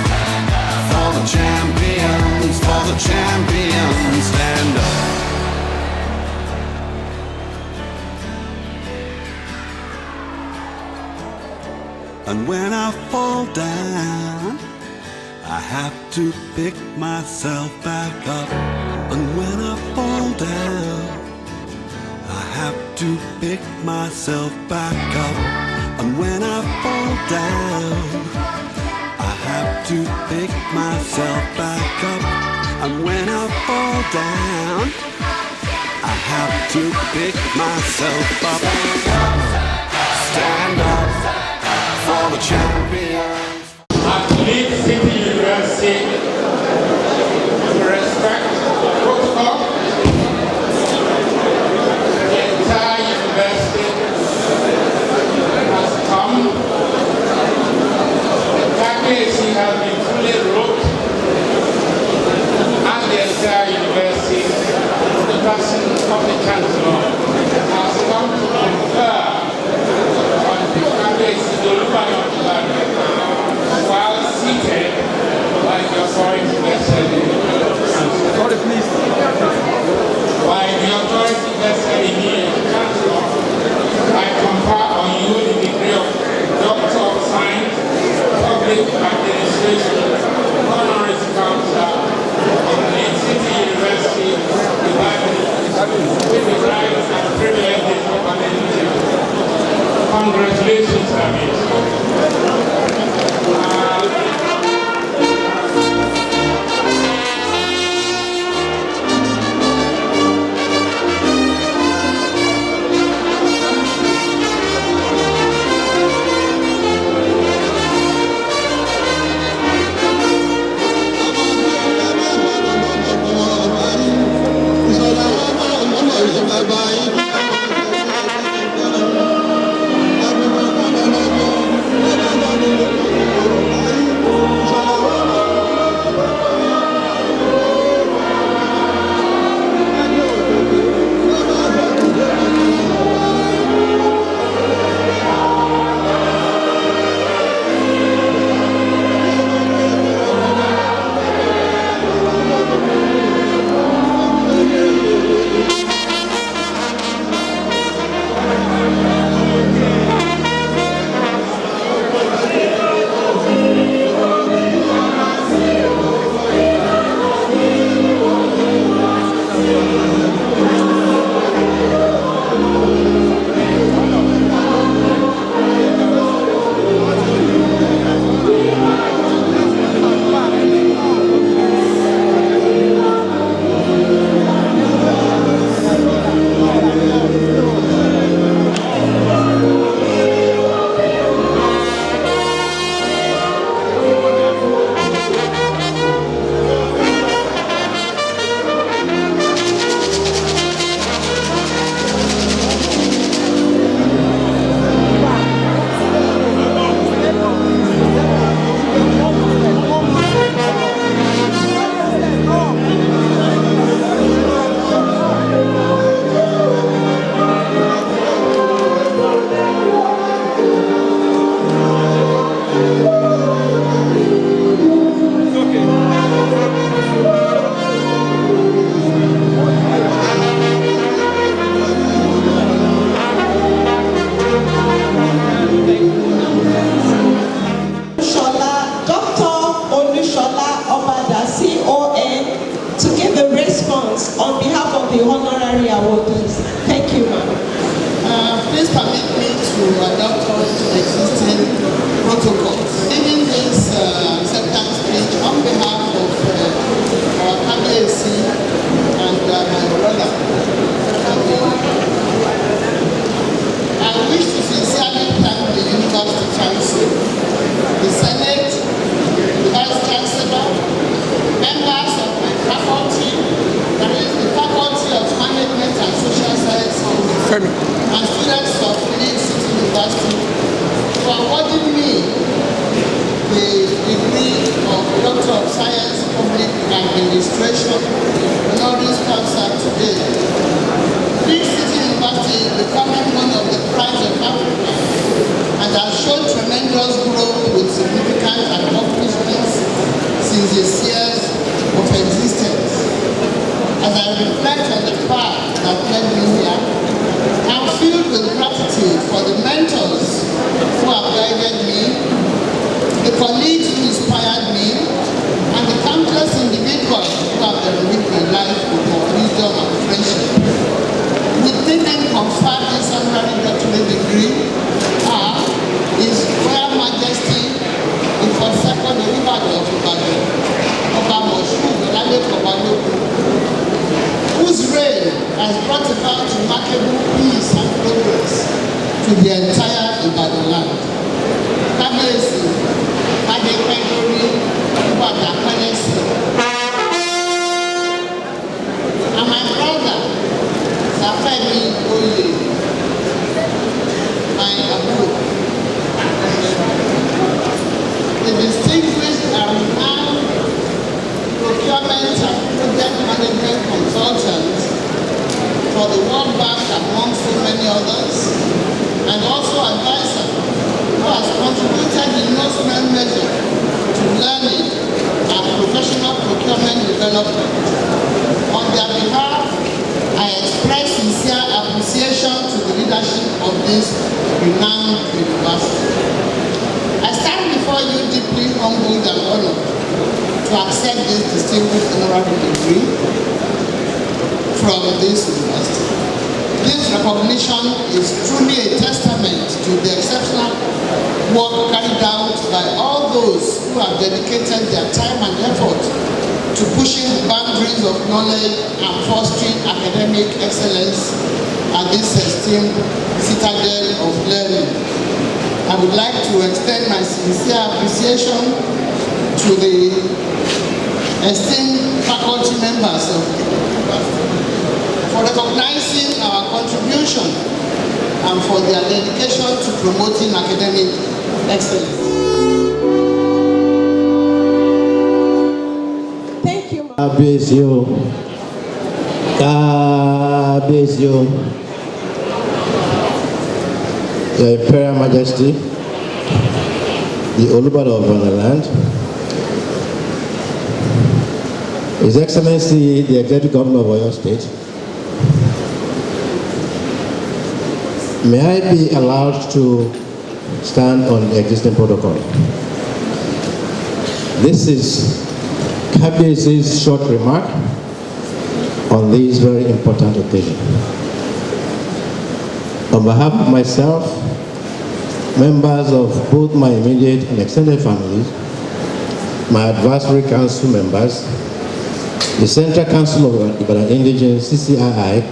for the champions, for the champions. Stand up. And when I fall down, I have to pick myself back up. And when I fall down, I have to pick myself back up. And when I fall down, I have to pick myself back up. And when I fall down, I have to pick myself up. Stand up for the champions. At Leeds City University, to respect the protocol, the entire university has come. The faculty has been fully roped, and the entire university, the person of the Chancellor, has come to confer on the faculty, the Olufemi of Ibadan, while seated by the authority vested in the Chancellor. By the authority vested in the Chancellor, I confer on you the degree of Doctor of Science, Public Administration, Honorary Council of Leeds City University, Ibadan, with the rights and privileges of an individual. Congratulations, Amit. on behalf of the honorary awardees. Thank you, ma'am. Please permit me to adopt all existing protocols. Giving this acceptance speech on behalf of our KBAC and my brother. Olufemi. And students of Leeds City University for awarding me the degree of Doctor of Science Public Administration honoris causa today. Leeds City University is becoming one of the prides of Africa and has shown tremendous growth with significant accomplishments since its years of existence. As I reflect on the path that led me here, I'm filled with gratitude for the mentors who have guided me, the colleagues who inspired me, and the countless individuals who have enriched my life with their wisdom and friendship. Within conferred this honorary doctorate degree His Royal Majesty the second Ibadan of Ibadan, Ọba Moshood Oladekobaloko, whose reign has brought about remarkable peace and progress to the entire Ibadan land. Kábíyèsí, Adépẹ́lórí, Ìbàdàn Pẹ́lẹ́sì. And my brother, Safemi Oye, my Abu, the distinguished and renowned procurement and project management consultant for the World Bank among so many others, and also advisor who has contributed in no small measure to learning and professional procurement development. On their behalf, I express sincere appreciation to the leadership of this renowned university. I stand before you deeply humbled and honored to accept this distinguished honorary degree from this university. This recognition is truly a testament to the exceptional work carried out by all those who have dedicated their time and effort to pushing the boundaries of knowledge and fostering academic excellence at this esteemed citadel of learning. I would like to extend my sincere appreciation to the esteemed faculty members of the university for recognizing our contribution and for their dedication to promoting academic excellence. Thank you. God bless you. God bless you. Your Imperial Majesty, the Olufemi of Land, His Excellency, the Executive Governor of Oyo State, may I be allowed to stand on the existing protocol. This is Kabiyesi's short remark on this very important occasion. On behalf of myself, members of both my immediate and extended families, my advisory council members, the Central Council of Ibadan Indigenes, CCII,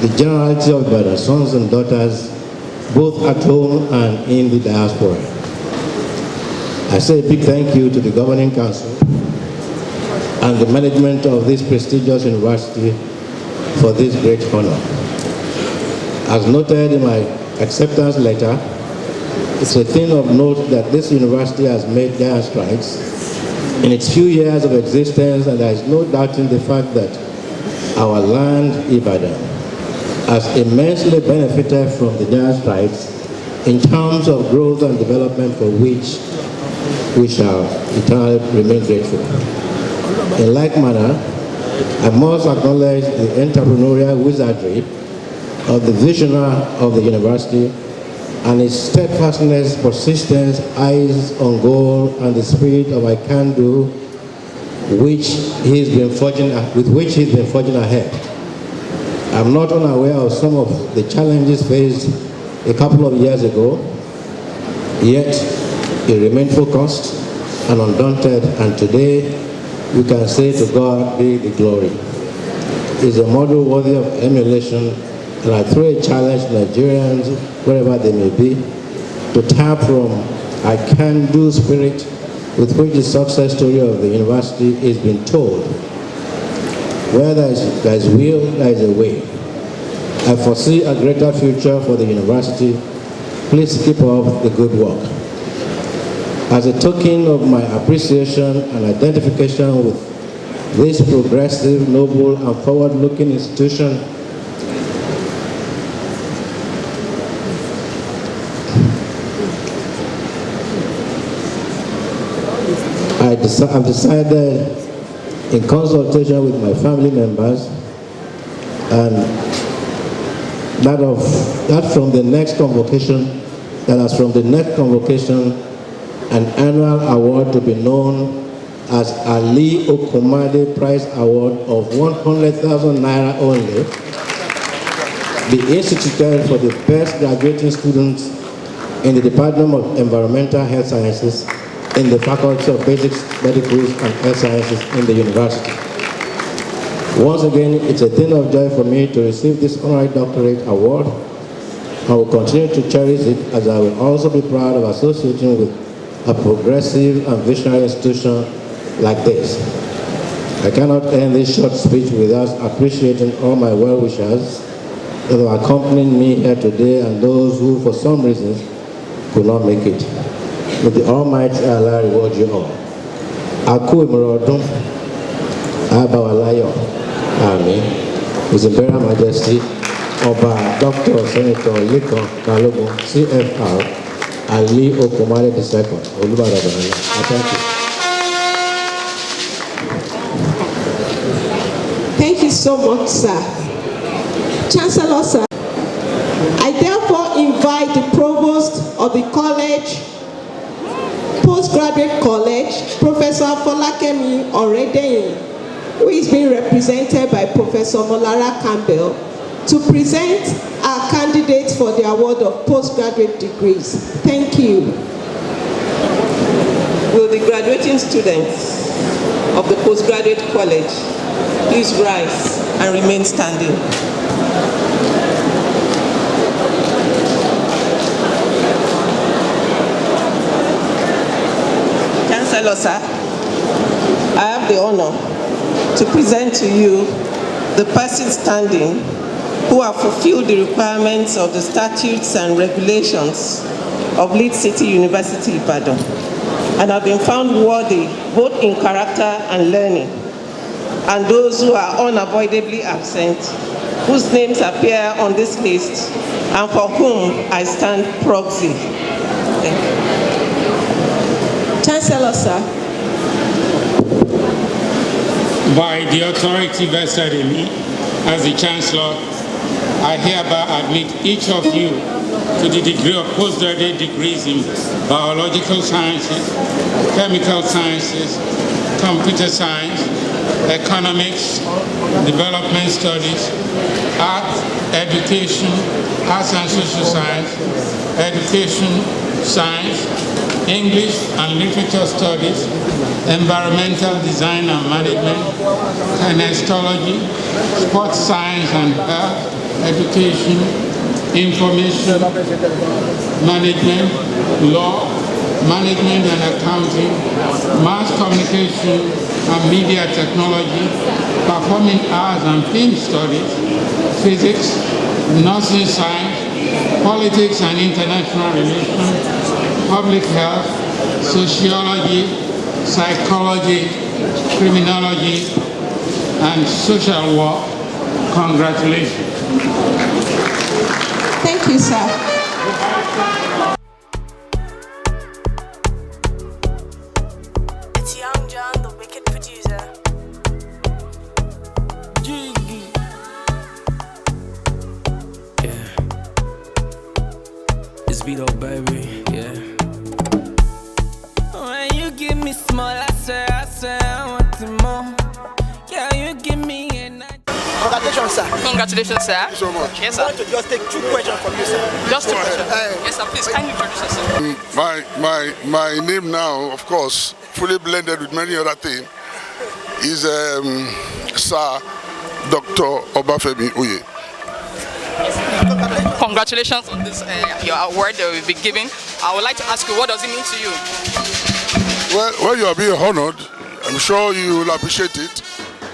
the generality of Ibadan sons and daughters, both at home and in the diaspora. I say a big thank you to the Governing Council and the management of this prestigious university for this great honor. As noted in my acceptance letter, it's a thing of note that this university has made giant strides in its few years of existence, and there is no doubting the fact that our land, Ibadan, has immensely benefited from the giant strides in terms of growth and development for which we shall eternally remain grateful. In like manner, I must acknowledge the entrepreneurial wizardry of the visionary of the university and his steadfastness, persistence, eyes on goal, and the spirit of I can do, with which he's been forging ahead. I'm not unaware of some of the challenges faced a couple of years ago, yet he remained focused and undaunted, and today we can say to God be the glory. He's a model worthy of emulation, and I throw a challenge to Nigerians, wherever they may be, to tap from I can do spirit with which the success story of the university is being told. Where there is will, there is a way. I foresee a greater future for the university. Please keep up the good work. As a token of my appreciation and identification with this progressive, noble, and forward-looking institution, I've decided, in consultation with my family members, and that from the next convocation, an annual award to be known as Ali Okomade Prize Award of 100,000 Naira only, be instituted for the best graduating students in the Department of Environmental Health Sciences in the Faculty of Basic Medicals and Health Sciences in the university. Once again, it's a thing of joy for me to receive this honorary doctorate award. I will continue to cherish it, as I will also be proud of associating with a progressive and visionary institution like this. I cannot end this short speech without appreciating all my well-wishers that are accompanying me here today and those who, for some reasons, could not make it. May the Almighty Allah reward you all. Aku Imrodun, Abawalayo, Amen. His Imperial Majesty, Oba Dr. Senator Likon Balogun, CFR, Ali Okomade II, Olubadan. Thank you. Thank you so much, sir. Chancellor, sir, I therefore invite the Provost of the College, Postgraduate College, Professor Folakemi Oredeyin, who is being represented by Professor Molara Campbell, to present our candidates for the award of postgraduate degrees. Thank you. Will the graduating students of the postgraduate college please rise and remain standing? Chancellor, sir, I have the honor to present to you the persons standing who have fulfilled the requirements of the statutes and regulations of Lead City University, Ibadan, and have been found worthy both in character and learning, and those who are unavoidably absent, whose names appear on this list, and for whom I stand proxy. Thank you. Chancellor, sir. By the authority vested in me as the Chancellor, I hereby admit each of you to the degree of postgraduate degrees in biological sciences, chemical sciences, computer science, economics, development studies, art, education, arts and social science, education, science, English and literature studies, environmental design and management, kinesiology, sports science and health, education, information management, law, management and accounting, mass communication and media technology, performing arts and film studies, physics, nursing science, politics and international relations, public health, sociology, psychology, criminology, and social work. Congratulations. Thank you, sir. It's Young John, the wicked producer. Yeah. It's beat up, baby. Yeah. When you give me small, I say I want it more. Yeah, you give me a night. Congratulations, sir. Congratulations, sir. Thank you so much. Yes, I sir. want to just take 2 questions from you, sir. Just 2 questions. Yes, sir. Please, kindly introduce yourself. My name now, of course, fully blended with many other things, is Sir Dr. Olufemi. Congratulations on this your award that will be given. I would like to ask you, what does it mean to you? Well, when you are being honored, I'm sure you will appreciate it.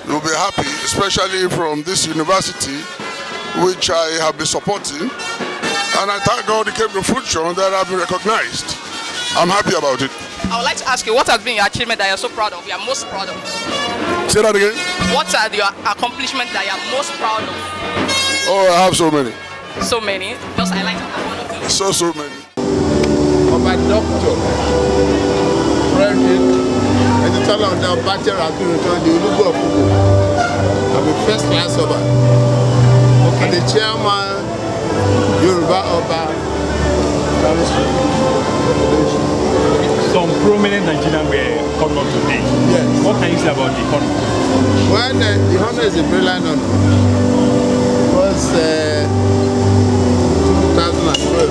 You'll be happy, especially from this university, which I have been supporting. And I thank God it came to fruition that I've been recognized. I'm happy about it. I would like to ask you, what has been your achievement that you're so proud of, you're most proud of? Say that again? What are your accomplishments that you're most proud of? Oh, I have so many. So many? Just I like to have one of them. So many. I'm a doctor. Frederick. And the total of the battle has been returned the Ulugu of Ugu. I'm a first class Oba. Okay. And the chairman, Yoruba Oba. Some prominent Nigerians were honored today. Yes. What can you say about the honor? Well, the honor is a brilliant honor. Because 2012,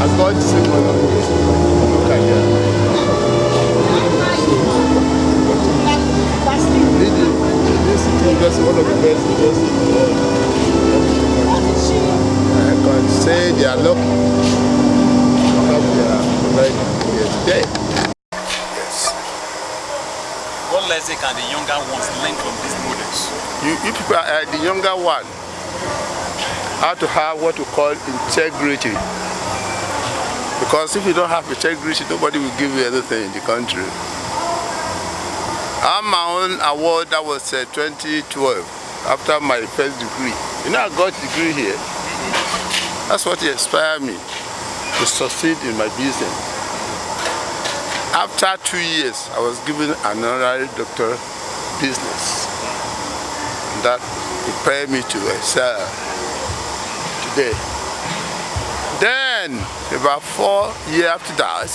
I got the same honor. This is one of the best universities in the world. I can say they are lucky. Today. Yes. What lesson can the younger ones learn from these models? You people are the younger one. How to have what we call integrity. Because if you don't have integrity, nobody will give you anything in the country. I have my own award that was 2012 after my first degree. You know, I got a degree here. That's what inspired me to succeed in my business. After 2 years, I was given an honorary doctorate business. And that prepared me to excel today. Then, about 4 years after that,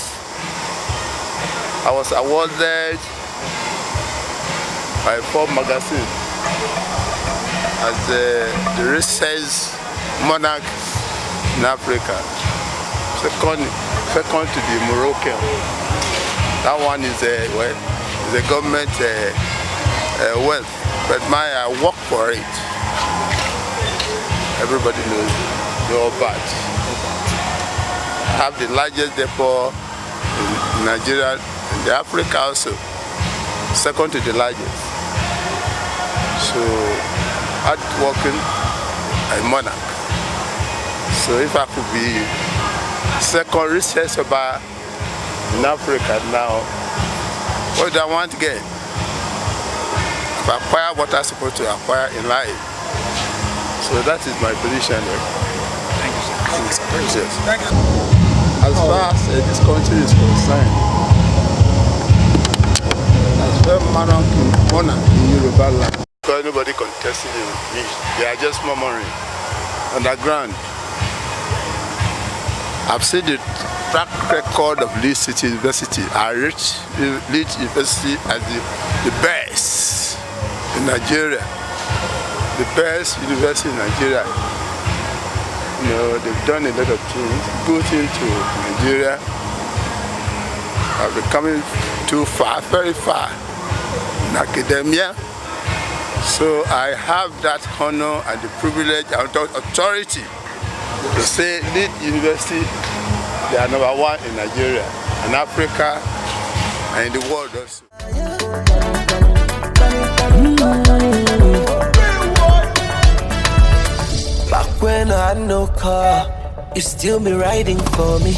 I was awarded by Forbes magazine as the richest monarch in Africa. Second to the Moroccan. That one is a government wealth, but I work for it. Everybody knows your badge. I have the largest depot in Nigeria, in the Africa also, second to the largest. So, hard working a monarch. So if I could be second richest Oba in Africa now, what do I want again? If I acquire what I'm supposed to acquire in life. So that is my position. Thank you, sir. Thank you. As far as this country is concerned, as well monarch in Yoruba land, because nobody contesting me, they are just murmuring underground. I've seen the track record of Leeds City University. I reached Leeds University as the best in Nigeria. The best university in Nigeria. You know, they've done a lot of things, good into Nigeria. I've been coming too far, very far in academia. So I have that honor and the privilege and authority to say Leeds University, they are #1 in Nigeria, in Africa, and in the world also. Back when I had no car, you still be riding for me.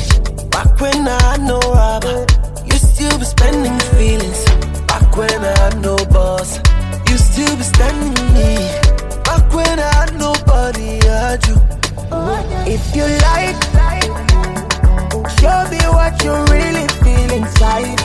Back when I had no rubber, you still be spending feelings. Back when I had no boss, you still be standing me. Back when I had nobody, I had you. If you like, show me what you really feel inside.